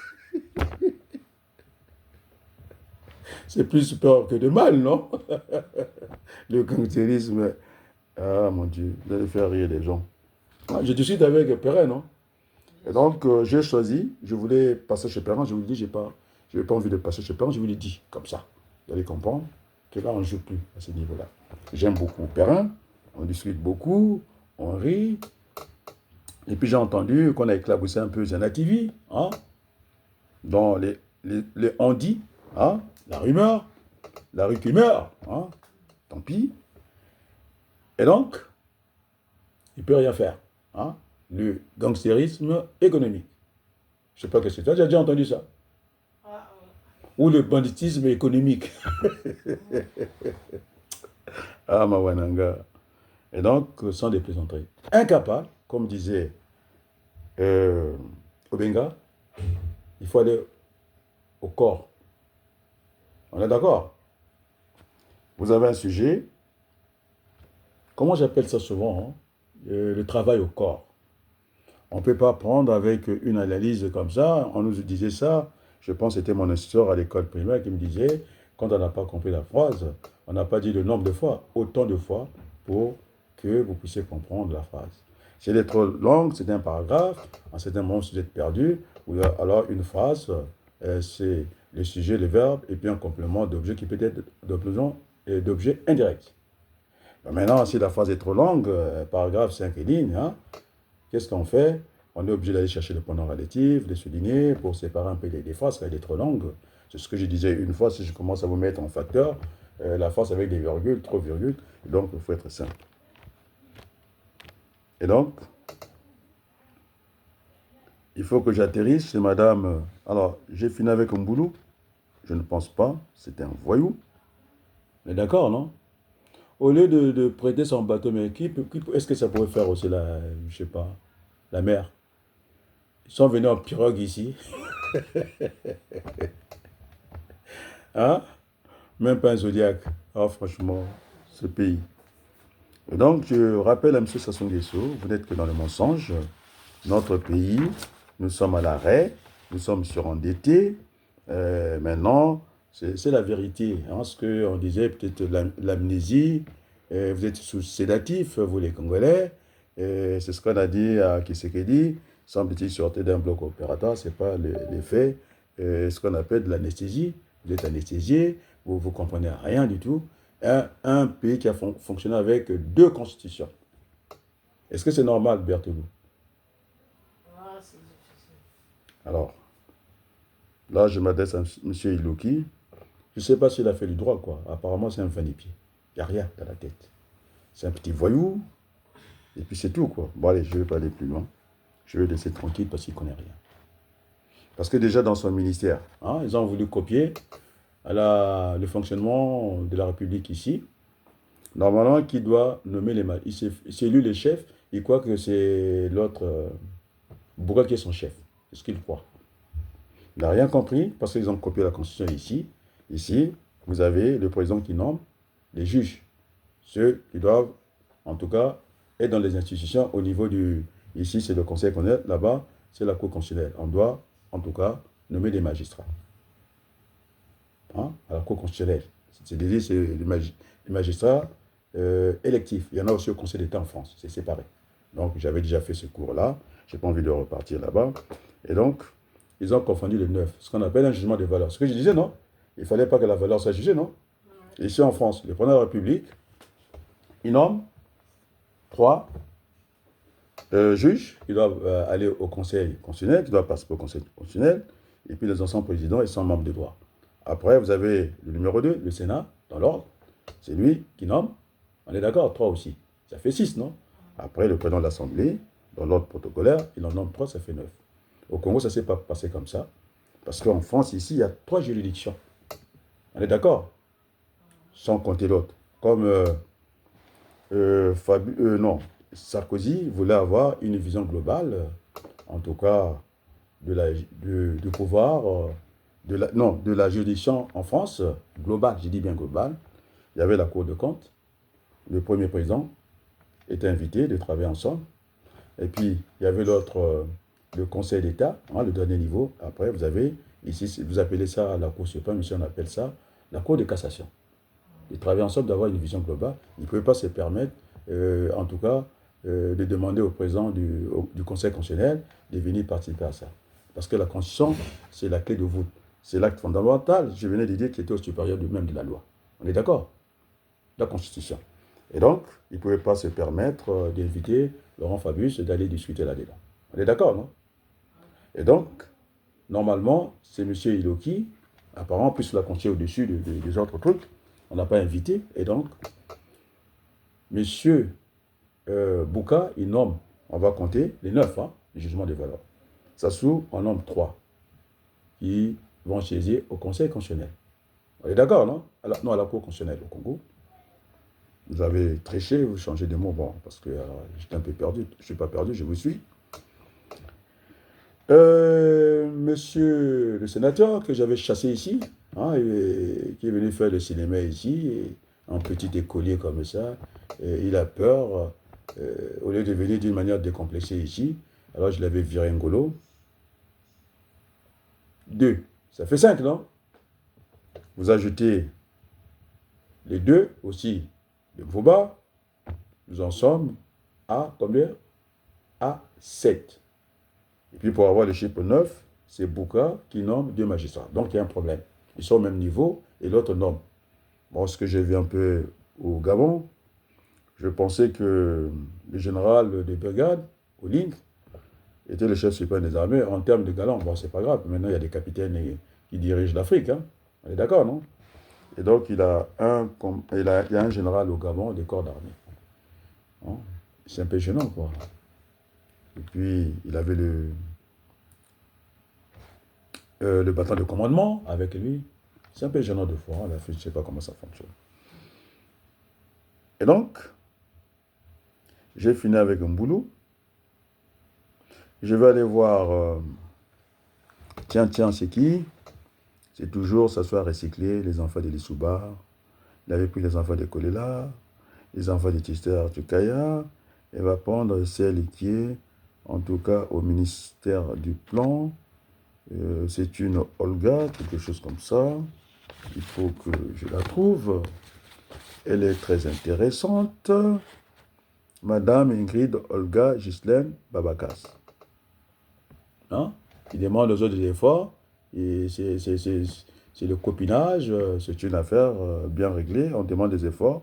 C'est plus peur que de mal, non? Le gangstérisme, ah mon Dieu, vous allez faire rire les gens. Ah, je discute avec Perrin, non? Et donc, j'ai choisi, je voulais passer chez Perrin, je vous dis, je n'ai pas envie de passer chez Perrin, je vous l'ai dit, comme ça. Vous allez comprendre que là, on ne joue plus à ce niveau-là. J'aime beaucoup Perrin, on discute beaucoup, on rit. Et puis j'ai entendu qu'on a éclaboussé un peu Zana TV, hein? Dans les on-dit, hein? La rumeur, la rumeur, hein? Tant pis. Et donc, il ne peut rien faire. Hein? Le gangstérisme économique. Je ne sais pas ce que c'est. Tu as déjà entendu ça? ou le banditisme économique. Ah, Mawananga. Et donc, sans des plaisanteries. Incapable, comme disait euh, Obenga, il faut aller au corps. On est d'accord? Vous avez un sujet, comment j'appelle ça souvent, hein, le travail au corps. On ne peut pas prendre avec une analyse comme ça. On nous disait ça. Je pense que c'était mon instituteur à l'école primaire qui me disait, quand on n'a pas compris la phrase, on n'a pas dit le nombre de fois, autant de fois pour que vous puissiez comprendre la phrase. Si elle est trop longue, c'est un paragraphe. À un certain moment, vous êtes perdu. Ou alors une phrase, c'est le sujet, le verbe, et puis un complément d'objet qui peut être d'objet indirect. Maintenant, si la phrase est trop longue, paragraphe 5 lignes, hein, qu'est-ce qu'on fait? On est obligé d'aller chercher le pronom relatif, de souligner pour séparer un peu les phrases, car elle est trop longue. C'est ce que je disais une fois, si je commence à vous mettre en facteur, la phrase avec des virgules, trop virgules, donc il faut être simple. Et donc, il faut que j'atterrisse chez madame. Alors, j'ai fini avec un boulot. Je ne pense pas, c'est un voyou. Mais d'accord, non? Au lieu de prêter son bateau, mais est-ce que ça pourrait faire aussi je sais pas, la mer? Ils sont venus en pirogue ici, hein? Même pas un Zodiac. Ah, franchement, ce pays. Et donc, je rappelle à M. Sassou Nguesso, vous n'êtes que dans le mensonge. Notre pays, nous sommes à l'arrêt, nous sommes surendettés. Maintenant, c'est la vérité. Hein, ce qu'on disait, peut-être l'amnésie, vous êtes sous sédatif, vous les Congolais. C'est ce qu'on a dit à Kisekedi. Semble-t-il sortir d'un bloc opératoire, ce n'est pas l'effet, ce qu'on appelle de l'anesthésie. Vous êtes anesthésié, vous ne comprenez rien du tout. Un pays qui a fonctionné avec deux constitutions. Est-ce que c'est normal, Berthelou? Ah, c'est difficile. Alors, là, je m'adresse à M. Iloki. Je ne sais pas s'il a fait du droit, quoi. Apparemment, c'est un fan-pied. Il n'y a rien dans la tête. C'est un petit voyou. Et puis c'est tout, quoi. Bon, allez, je ne vais pas aller plus loin. Je vais le laisser tranquille parce qu'il ne connaît rien. Parce que déjà, dans son ministère, hein, ils ont voulu copier le fonctionnement de la République ici. Normalement, qui doit nommer les magistrats. C'est lui le chef. Il croit que c'est l'autre, Bourrel qui est son chef. C'est ce qu'il croit. Il n'a rien compris parce qu'ils ont copié la Constitution ici. Ici, vous avez le président qui nomme les juges. Ceux qui doivent, en tout cas, être dans les institutions au niveau du... Ici, c'est le Conseil constitutionnel. Là-bas, c'est la Cour constitutionnelle. On doit, en tout cas, nommer des magistrats. Hein, à la Cour constitutionnelle. C'est les magistrats électifs. Il y en a aussi au Conseil d'État en France. C'est séparé. Donc, j'avais déjà fait ce cours-là. Je n'ai pas envie de repartir là-bas. Et donc, ils ont confondu les neuf. Ce qu'on appelle un jugement de valeur. Ce que je disais, non? Il ne fallait pas que la valeur soit jugée, non? Ici en France, le président de la République, il nomme 3 juges qui doivent aller au Conseil constitutionnel, qui doivent participer au Conseil constitutionnel, et puis les anciens présidents, ils sont membres de droit. Après, vous avez le numéro 2, le Sénat, dans l'ordre. C'est lui qui nomme. On est d'accord, 3 aussi. Ça fait 6, non? Après, le président de l'Assemblée, dans l'ordre protocolaire, il en nomme 3, ça fait 9. Au Congo, ça ne s'est pas passé comme ça. Parce qu'en France, ici, il y a 3 juridictions. On est d'accord? Sans compter l'autre. Comme non, Sarkozy voulait avoir une vision globale, en tout cas, du pouvoir, de la juridiction en France, globale, je dis bien globale. Il y avait la Cour de compte. Le premier président était invité de travailler ensemble. Et puis, il y avait l'autre, le Conseil d'État, hein, le dernier niveau. Après, vous avez, ici, vous appelez ça la Cour suprême, ici, on appelle ça la Cour de cassation. Ils travaillaient ensemble d'avoir une vision globale. Ils ne pouvaient pas se permettre, en tout cas, de demander au président du Conseil constitutionnel de venir participer à ça. Parce que la Constitution, c'est la clé de voûte. C'est l'acte fondamental, je venais de dire, qui était au supérieur du même de la loi. On est d'accord? La Constitution. Et donc, ils ne pouvaient pas se permettre d'inviter Laurent Fabius d'aller discuter là-dedans. On est d'accord, non? Et donc, normalement, c'est M. Iloki, apparemment, plus la Constitution au-dessus des autres trucs, on n'a pas invité. Et donc, M. Bouka, il nomme, on va compter les 9, hein, le jugement des valeurs. Sassou en nomme 3, qui vont saisir au Conseil constitutionnel. On est d'accord, non? Non, à la Cour constitutionnelle au Congo. Vous avez triché, vous changez de mot, bon, parce que j'étais un peu perdu. Je ne suis pas perdu, je vous suis. Monsieur le sénateur que j'avais chassé ici, hein, qui est venu faire le cinéma ici, un petit écolier comme ça, il a peur, au lieu de venir d'une manière décomplexée ici, alors je l'avais viré Ngolo. 2, ça fait 5, non? Vous ajoutez les 2 aussi de Mvoba, nous en sommes à combien? À 7. Et puis pour avoir le chiffre 9, c'est Bouka qui nomme 2 magistrats. Donc il y a un problème. Ils sont au même niveau et l'autre nomme. Bon, ce que j'ai vu un peu au Gabon, je pensais que le général de brigade, Oling, était le chef suprême des armées en termes de galant. Bon, c'est pas grave. Maintenant, il y a des capitaines qui dirigent l'Afrique. Hein. On est d'accord, non? Et donc, il y a un général au Gabon des corps d'armée. Hein? C'est un peu gênant, quoi. Et puis, il avait le bâton de commandement avec lui. C'est un peu gênant de fois. L'Afrique, je ne sais pas comment ça fonctionne. Et donc, j'ai fini avec un boulot. Je vais aller voir, tiens, c'est qui? C'est toujours s'asseoir recycler les enfants de l'Issouba. Il avait pris les enfants de Kolela, les enfants de Tister Tukaya. Il va prendre celle qui est, en tout cas, au ministère du Plan. C'est une Olga, quelque chose comme ça. Il faut que je la trouve. Elle est très intéressante. Madame Ingrid Olga Ghislaine Babakas. Hein? Il demande aux autres des efforts. Et c'est le copinage. C'est une affaire bien réglée. On demande des efforts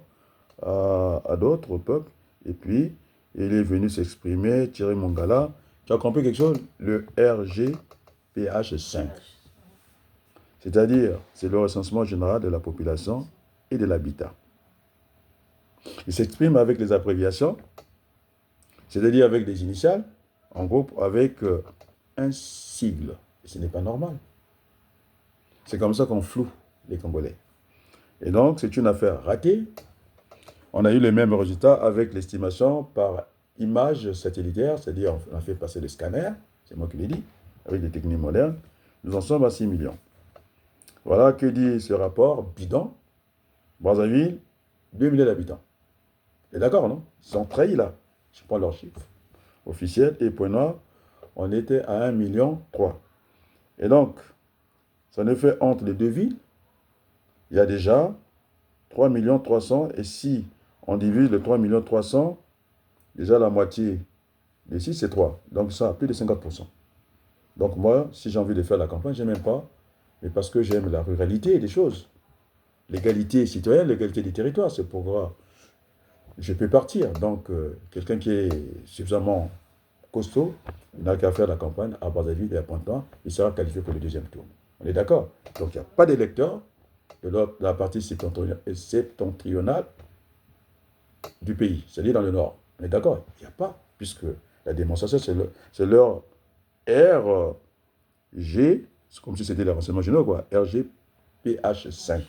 à d'autres, au peuple. Et puis, il est venu s'exprimer, Thierry Mongala. Tu as compris quelque chose? Le RGPH5. C'est-à-dire, c'est le recensement général de la population et de l'habitat. Il s'exprime avec les abréviations, c'est-à-dire avec des initiales, en groupe avec un sigle. Et ce n'est pas normal. C'est comme ça qu'on floue les Congolais. Et donc, c'est une affaire ratée. On a eu les mêmes résultats avec l'estimation par image satellitaire, c'est-à-dire on a fait passer le scanner, c'est moi qui l'ai dit, avec des techniques modernes. Nous en sommes à 6 millions. Voilà que dit ce rapport bidon. Brazzaville, 2 millions d'habitants. Et d'accord, non? Ils sont trahis là. Je prends leurs chiffres officiels. Et point noir, on était à 1,3 million. Et donc, ça nous fait entre les deux villes, il y a déjà 3,3 millions. Et si on divise le 3,3 millions, déjà la moitié de 6, c'est 3. Donc ça, plus de 50%. Donc moi, si j'ai envie de faire la campagne, je n'aime pas, mais parce que j'aime la ruralité des choses. L'égalité citoyenne, l'égalité des territoires, c'est pourquoi je peux partir. Donc, quelqu'un qui est suffisamment costaud, il n'a qu'à faire la campagne à Brazzaville et à Pointe-Noire, il sera qualifié pour le deuxième tour. On est d'accord? Donc, il n'y a pas d'électeurs de la partie septentrionale du pays, c'est-à-dire dans le nord. On est d'accord? Il n'y a pas, puisque la démonstration, c'est leur RG, c'est comme si c'était les renseignements généraux, quoi, RGPH5.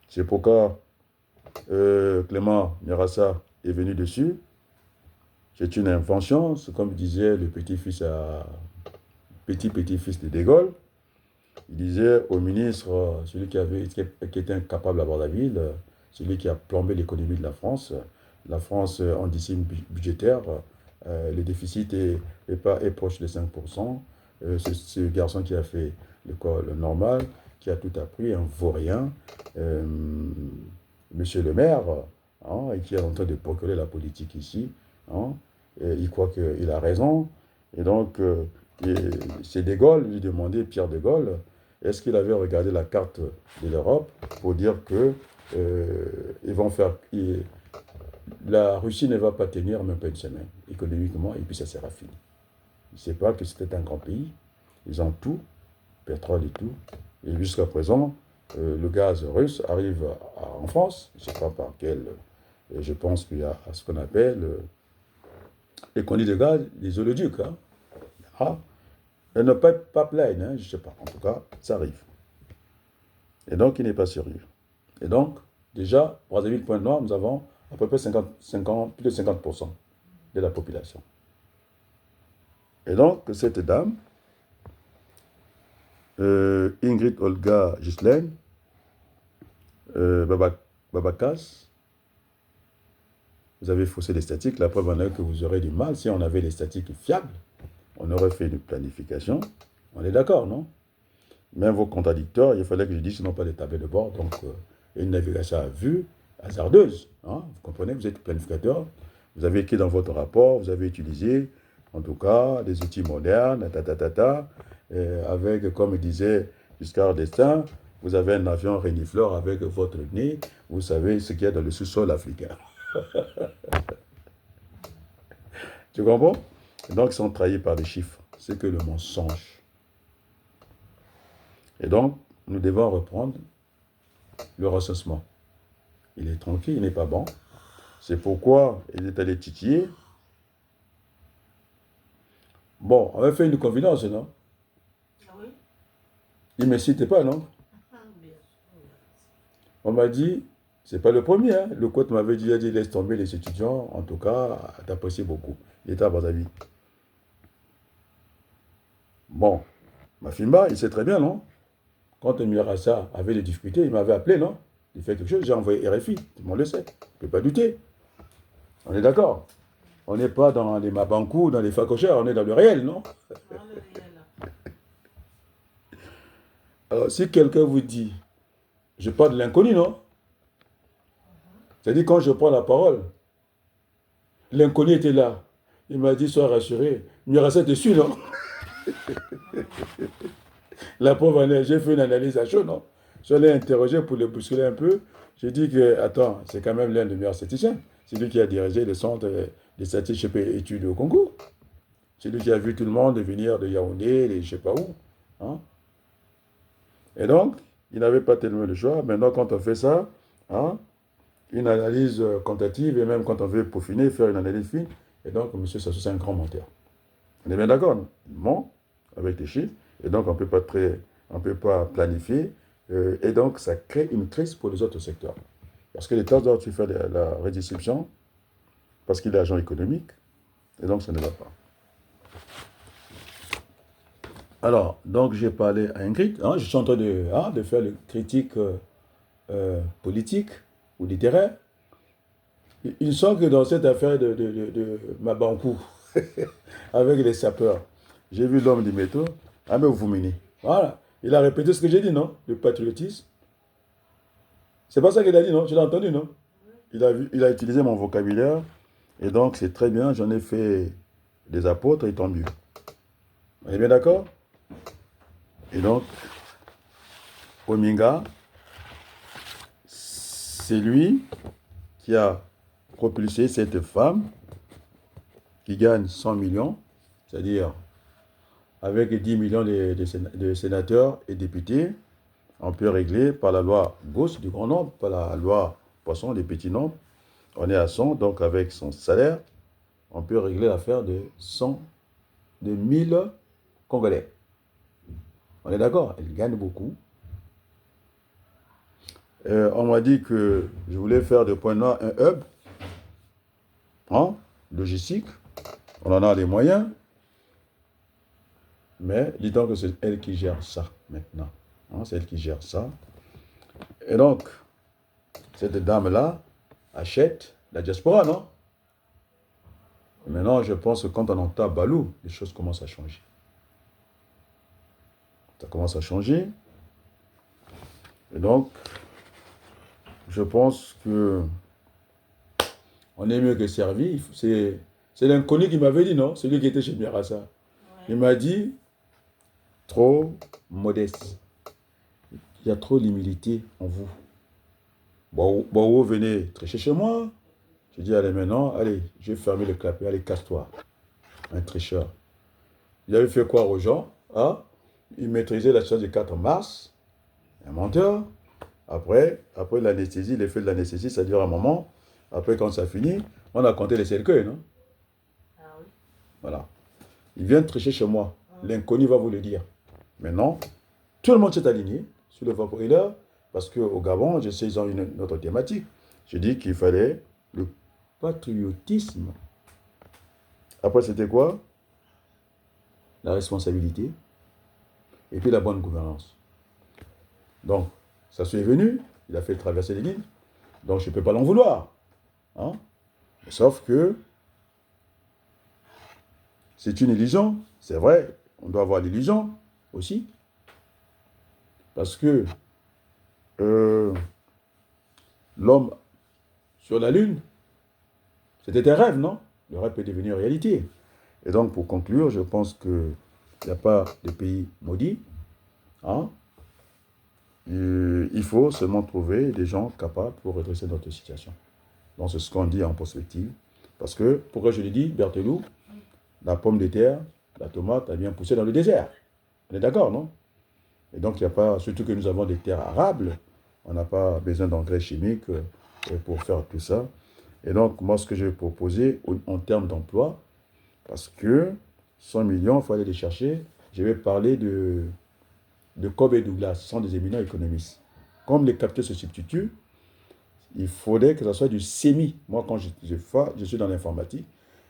C'est pourquoi Clément Mirassa est venu dessus. C'est une invention, c'est comme disait le petit-fils petit-fils de De Gaulle. Il disait au ministre, celui qui était incapable à Brazzaville, celui qui a plombé l'économie de la France en discipline budgétaire, le déficit est proche de 5%. C'est ce garçon qui a fait l'école normale, qui a tout appris, un vaurien, monsieur le maire, hein, et qui est en train de procurer la politique ici. Hein, il croit qu'il a raison. Et donc, c'est De Gaulle, lui demandait, Pierre De Gaulle, est-ce qu'il avait regardé la carte de l'Europe pour dire que la Russie ne va pas tenir même pas une semaine économiquement, et puis ça sera fini. Il ne sait pas que c'était un grand pays. Ils ont tout, pétrole et tout. Et jusqu'à présent, le gaz russe arrive en France. Je ne sais pas par quel. Je pense qu'il y a ce qu'on appelle les conduits de gaz, les oléoducs. Hein. Ah. Elle ne paie pas pleine, hein, je ne sais pas. En tout cas, ça arrive. Et donc, il n'est pas sérieux. Et donc, déjà, Brazzaville, Pointe-Noire, nous avons à peu près plus de 50% de la population. Et donc, cette dame, Ingrid Olga Ghislaine Babakas, vous avez faussé les statistiques. La preuve en est que vous aurez du mal. Si on avait des statistiques fiables, on aurait fait une planification. On est d'accord, non? Même vos contradicteurs, il fallait que je dise qu'ils n'ont pas de tableau de bord. Donc, une navigation à vue, hasardeuse. Hein? Vous comprenez, vous êtes planificateur. Vous avez écrit dans votre rapport, vous avez utilisé, en tout cas, des outils modernes, avec, comme disait Giscard d'Estaing, vous avez un avion renifleur avec votre nez, vous savez ce qu'il y a dans le sous-sol africain. Tu comprends? Et donc, ils sont trahis par des chiffres. C'est que le mensonge. Et donc, nous devons reprendre le recensement. Il est tranquille, il n'est pas bon. C'est pourquoi il est allé titiller. Bon, on avait fait une confidence, non? Ah oui? Il ne me citait pas, non? Ah, bien sûr. On m'a dit, c'est pas le premier, hein. Le coach m'avait dit, il a dit, laisse tomber les étudiants, en tout cas, t'apprécies beaucoup. Il était à Brazzaville. Bon, Mafimba, il sait très bien, non? Quand Mirassa avait des difficultés, il m'avait appelé, non? Il fait quelque chose, j'ai envoyé RFI, tout le monde le sait, ne peut pas douter. On est d'accord? On n'est pas dans les mabankou, dans les facochères, on est dans le réel, non? Ah, le réel, là. Alors, si quelqu'un vous dit, je parle de l'inconnu, non? C'est-à-dire, quand je prends la parole, l'inconnu était là. Il m'a dit, sois rassuré. Mirassa était dessus, non? La pauvre, j'ai fait une analyse à chaud, non? Je l'ai interrogé pour le bousculer un peu. J'ai dit que, attends, c'est quand même l'un des meilleurs statisticiens. C'est lui qui a dirigé le centre des statistiques études au Congo. C'est lui qui a vu tout le monde venir de Yaoundé, je ne sais pas où. Hein? Et donc, il n'avait pas tellement le choix. Maintenant, quand on fait ça, hein, une analyse quantitative, et même quand on veut peaufiner, faire une analyse fine, et donc, M. Sassou, c'est un grand menteur. On est bien d'accord, non? Il ment avec les chiffres, et donc on ne peut pas planifier, et donc ça crée une crise pour les autres secteurs. Parce que les temps dont tu fais la redistribution, parce qu'il est agent économique, et donc ça ne va pas. Alors, donc j'ai parlé à Ingrid, hein, je suis en train de faire une critique politique ou littéraire. Il semble que dans cette affaire de Mabankou, avec les sapeurs, j'ai vu l'homme du métro, Ahmed Voumini. Voilà. Il a répété ce que j'ai dit, non? Le patriotisme. C'est pas ça qu'il a dit, non? Tu l'as entendu, non? Il a utilisé mon vocabulaire. Et donc, c'est très bien. J'en ai fait des apôtres et tant mieux. On est bien d'accord? Et donc, Ominga, c'est lui qui a propulsé cette femme qui gagne 100 millions, c'est-à-dire avec 10 millions de sénateurs et députés, on peut régler par la loi Gauss du grand nombre, par la loi Poisson des petits nombres. On est à 100, donc avec son salaire, on peut régler l'affaire de 1000 Congolais. On est d'accord? Elle gagne beaucoup. On m'a dit que je voulais faire de Pointe-Noire un hub, hein, logistique. On en a les moyens. Mais dis donc que c'est elle qui gère ça maintenant. Hein, c'est elle qui gère ça. Et donc, cette dame-là achète la diaspora, non? Et maintenant, je pense que quand on entend Balou, les choses commencent à changer. Ça commence à changer. Et donc, je pense que on est mieux que servi. C'est l'inconnu qui m'avait dit, non? Celui qui était chez Mirassa. Ouais. Il m'a dit, trop modeste. Il y a trop d'humilité en vous. Bon, vous venez tricher chez moi. Je dis, allez maintenant, allez, je vais fermer le clapet, allez, casse-toi. Un tricheur. Il avait fait croire aux gens, hein? Il maîtrisait la chose du 4 mars. Un menteur. Après l'anesthésie, l'effet de l'anesthésie, ça dure un moment. Après, quand ça finit, on a compté les cercueils, non? Ah oui. Voilà. Il vient tricher chez moi. L'inconnu va vous le dire. Maintenant, tout le monde s'est aligné sur le vaporilleur parce qu'au Gabon, je sais, ils ont une autre thématique. J'ai dit qu'il fallait le patriotisme. Après, c'était quoi? La responsabilité et puis la bonne gouvernance. Donc, ça est venu, il a fait traverser les lignes, donc je ne peux pas l'en vouloir. Hein? Sauf que c'est une illusion, c'est vrai, on doit avoir l'illusion aussi, parce que l'homme sur la Lune, c'était un rêve, non? Le rêve peut devenir réalité. Et donc, pour conclure, je pense qu'il n'y a pas de pays maudit. Hein? Il faut seulement trouver des gens capables pour redresser notre situation. Donc, c'est ce qu'on dit en perspective. Parce que, pourquoi je l'ai dit, Berthelou, la pomme de terre, la tomate, a bien poussé dans le désert. On est d'accord, non? Et donc, il n'y a pas, surtout que nous avons des terres arables, on n'a pas besoin d'engrais chimiques pour faire tout ça. Et donc, moi, ce que je vais proposer en termes d'emploi, parce que 100 millions, il faut aller les chercher. Je vais parler de Cobb et Douglas, ce sont des éminents économistes. Comme les capteurs se substituent, il faudrait que ce soit du sémi. Moi, quand je suis dans l'informatique,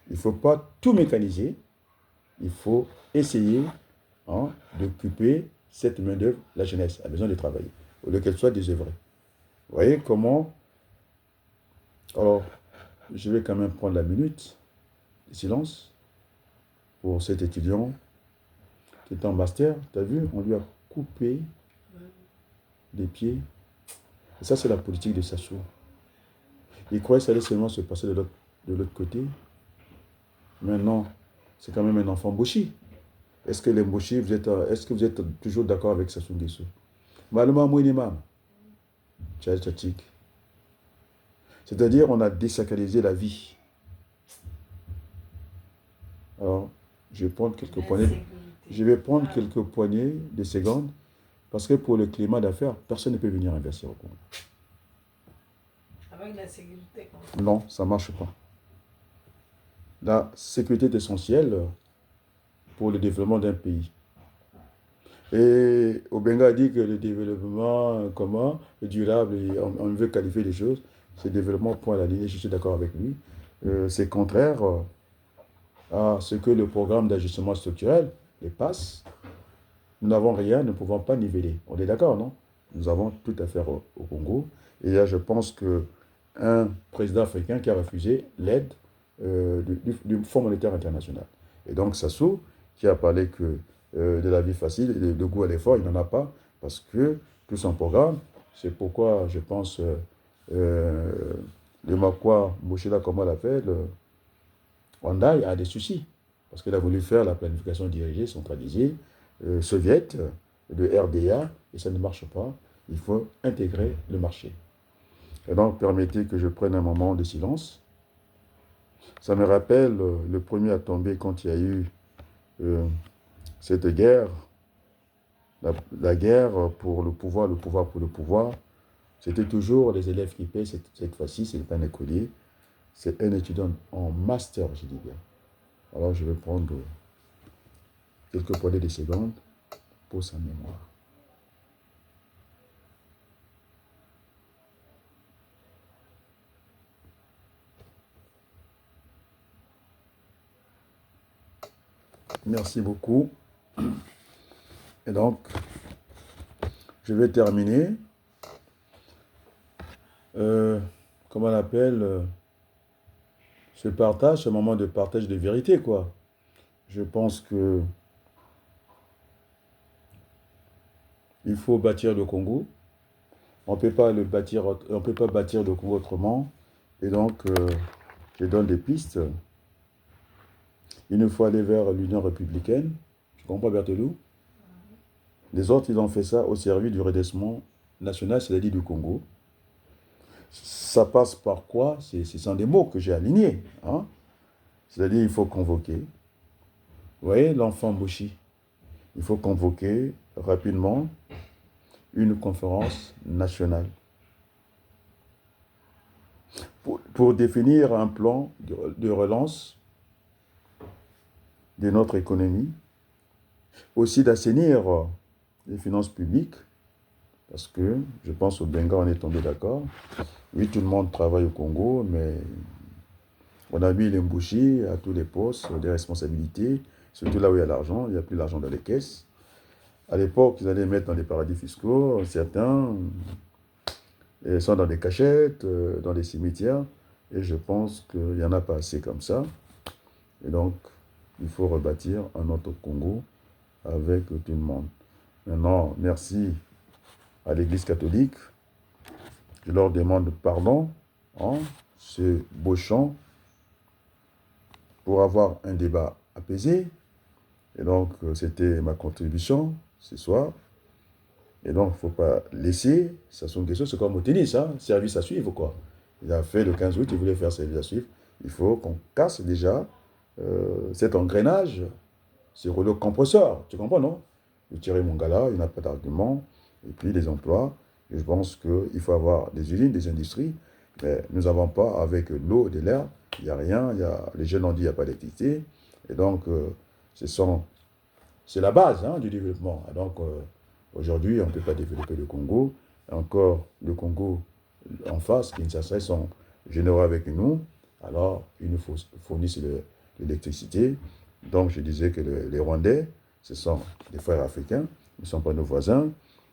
il ne faut pas tout mécaniser. Il faut essayer d'occuper cette main-d'œuvre. La jeunesse a besoin de travailler, au lieu qu'elle soit désœuvrée. Vous voyez comment? Alors, je vais quand même prendre la minute de silence pour cet étudiant qui est en master. Tu as vu, on lui a coupé les pieds. Et ça, c'est la politique de Sassou. Il croyait que ça allait seulement se passer de l'autre côté. Maintenant, c'est quand même un enfant Bouchi. Est-ce que les Bouchi, est-ce que vous êtes toujours d'accord avec Sassou Nguesso? Malama Mouinimam, tchatik. C'est-à-dire, on a désacralisé la vie. Alors, je vais prendre quelques poignées de secondes, parce que pour le climat d'affaires, personne ne peut venir investir au Congo. Avec la sécurité. Non, ça ne marche pas. La sécurité est essentielle pour le développement d'un pays. Et Obenga a dit que le développement durable, on veut qualifier les choses, c'est développement point à la ligne, je suis d'accord avec lui. C'est contraire à ce que le programme d'ajustement structurel, les PASS, nous n'avons rien, nous ne pouvons pas niveler. On est d'accord, non? Nous avons tout à faire au Congo. Et là, je pense qu'un président africain qui a refusé l'aide du Fonds monétaire international. Et donc, Sassou, qui a parlé de la vie facile, de goût à l'effort, il n'en a pas, parce que tout son programme, c'est pourquoi je pense le Makwa Mouchila, comment on l'appelle, Wandai a des soucis, parce qu'il a voulu faire la planification dirigée, centralisée, soviète, de RDA, et ça ne marche pas. Il faut intégrer le marché. Et donc, permettez que je prenne un moment de silence. Ça me rappelle le premier à tomber quand il y a eu cette guerre, la guerre pour le pouvoir pour le pouvoir. C'était toujours les élèves qui paient. Cette fois-ci, ce n'est pas un écolier, c'est un étudiant en master, je dis bien. Alors, je vais prendre quelques poignées de secondes pour sa mémoire. Merci beaucoup. Et donc, je vais terminer. Comment on appelle ce partage, ce moment de partage de vérité, quoi. Je pense que il faut bâtir le Congo. On ne peut pas bâtir le Congo autrement. Et donc, je donne des pistes. Il nous faut aller vers l'Union républicaine. Tu comprends, Berthelou? Les autres, ils ont fait ça au service du redressement national, c'est-à-dire du Congo. Ça passe par quoi? Ce sont des mots que j'ai alignés. Hein? C'est-à-dire, il faut convoquer. Vous voyez, l'enfant Bouchi. Il faut convoquer rapidement une conférence nationale pour définir un plan de relance de notre économie aussi d'assainir les finances publiques, parce que je pense au Benga, on est tombé d'accord. Oui, tout le monde travaille au Congo, mais on a mis les Mbouchi à tous les postes, des responsabilités, surtout là où il y a l'argent, il n'y a plus l'argent dans les caisses. À l'époque, ils allaient mettre dans des paradis fiscaux, certains sont dans des cachettes, dans des cimetières, et je pense qu'il n'y en a pas assez comme ça. Et donc, il faut rebâtir un autre Congo avec tout le monde. Maintenant, merci à l'Église catholique. Je leur demande pardon, hein, ce beau chant, pour avoir un débat apaisé. Et donc, c'était ma contribution ce soir. Et donc, il ne faut pas laisser, ça sont quelque chose, c'est comme au tennis, hein, service à suivre, quoi. Il a fait le 15 août, il voulait faire service à suivre. Il faut qu'on casse déjà cet engrenage, ce rouleau compresseur. Tu comprends, non? Je tirais mon gars là, il n'a pas d'argument. Et puis, les emplois. Et je pense qu'il faut avoir des usines, des industries. Mais nous n'avons pas, avec l'eau et l'air, il n'y a rien. Les jeunes ont dit qu'il n'y a pas d'électricité. Et donc, c'est la base, hein, du développement. Et donc, aujourd'hui, on ne peut pas développer le Congo. Et encore, le Congo en face, Kinshasa, ils sont généreux avec nous. Alors, ils nous fournissent l'électricité. Donc, je disais que les Rwandais, ce sont des frères africains, ils ne sont pas nos voisins.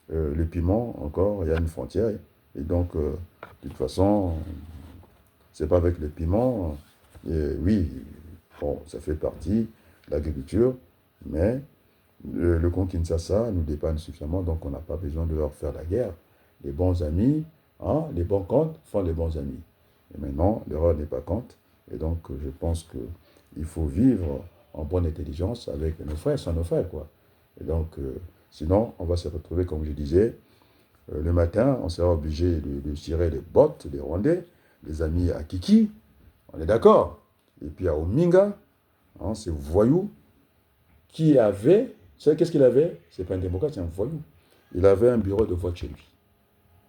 Le piment, encore, il y a une frontière. Et donc, de toute façon, c'est pas avec le piment. Oui, bon, ça fait partie de l'agriculture, mais le Congo Kinshasa nous dépanne suffisamment, donc on n'a pas besoin de leur faire la guerre. Les bons amis, hein, les bons comptes font les bons amis. Et maintenant, l'erreur n'est pas compte. Et donc, je pense qu'il faut vivre en bonne intelligence avec nos frères, sans nos frères, quoi. Et donc, sinon, on va se retrouver, comme je disais, le matin, on sera obligé de tirer les bottes des Rwandais, les amis à Kiki, on est d'accord. Et puis à Ominga, hein, ces voyous qui avaient, vous savez qu'est-ce qu'il avait? C'est pas un démocrate, c'est un voyou. Il avait un bureau de vote chez lui.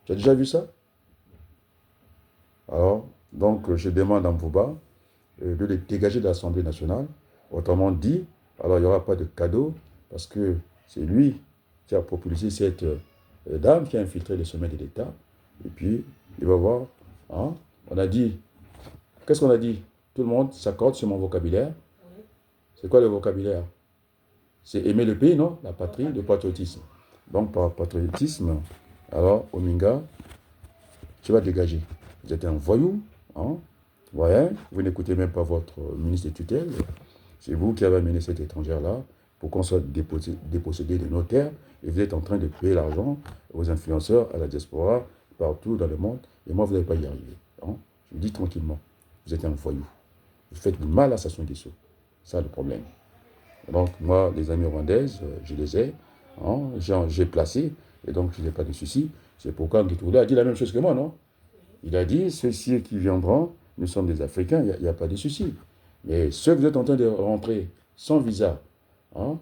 Tu as déjà vu ça? Alors, donc, je demande à Mvouba de les dégager de l'Assemblée nationale. Autrement dit, alors il n'y aura pas de cadeau, parce que c'est lui qui a propulsé cette dame qui a infiltré les sommets de l'État. Et puis, il va voir, hein, on a dit, qu'est-ce qu'on a dit? Tout le monde s'accorde sur mon vocabulaire. C'est quoi le vocabulaire? C'est aimer le pays, non? La patrie, le patriotisme. Donc, par patriotisme, alors, Ominga, tu vas dégager. Vous êtes un voyou, hein? Ouais, vous n'écoutez même pas votre ministre de tutelle. C'est vous qui avez amené cette étrangère-là pour qu'on soit dépossédé de nos terres. Et vous êtes en train de payer l'argent aux influenceurs, à la diaspora, partout dans le monde. Et moi, vous n'allez pas y arriver. Hein? Je vous dis tranquillement, vous êtes un voyou. Vous faites du mal à Sassou Nguesso. C'est ça le problème. Donc, moi, les amis rwandaises, je les ai. Hein? J'ai placé. Et donc, je n'ai pas de soucis. C'est pourquoi Nguitoulé a dit la même chose que moi, non? Il a dit, ceux-ci qui viendront, nous sommes des Africains, il n'y a pas de souci. Mais ceux que vous êtes en train de rentrer sans visa, hein,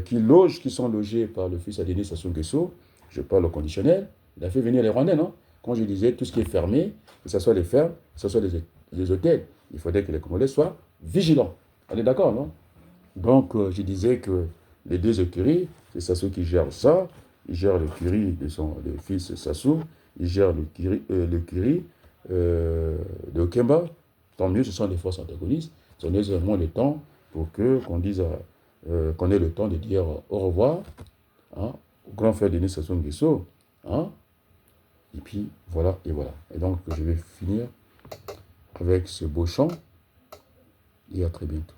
qui sont logés par le fils Denis Sassou Nguesso, je parle au conditionnel, il a fait venir les Rwandais, non? Quand je disais tout ce qui est fermé, que ce soit les fermes, que ce soit les hôtels, il faudrait que les Congolais soient vigilants. On est d'accord, non? Donc, je disais que les deux écuries, c'est Sassou qui gère ça, il gère l'écurie de son fils Sassou, il gère l'écurie de Kemba. Tant mieux, ce sont des forces antagonistes. On a moins le temps pour qu'on dise, qu'on ait le temps de dire au revoir, hein, au grand frère Denis Sassou Nguesso. Hein, et puis, voilà, et voilà. Et donc, je vais finir avec ce beau chant. Et à très bientôt.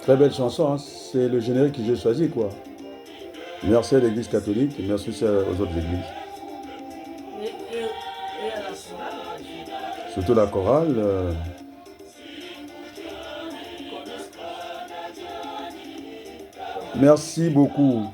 Très belle chanson, hein. C'est le générique que j'ai choisi, quoi. Merci à l'Église catholique, merci aussi aux autres églises. Et à la chorale, Surtout la chorale. Merci beaucoup.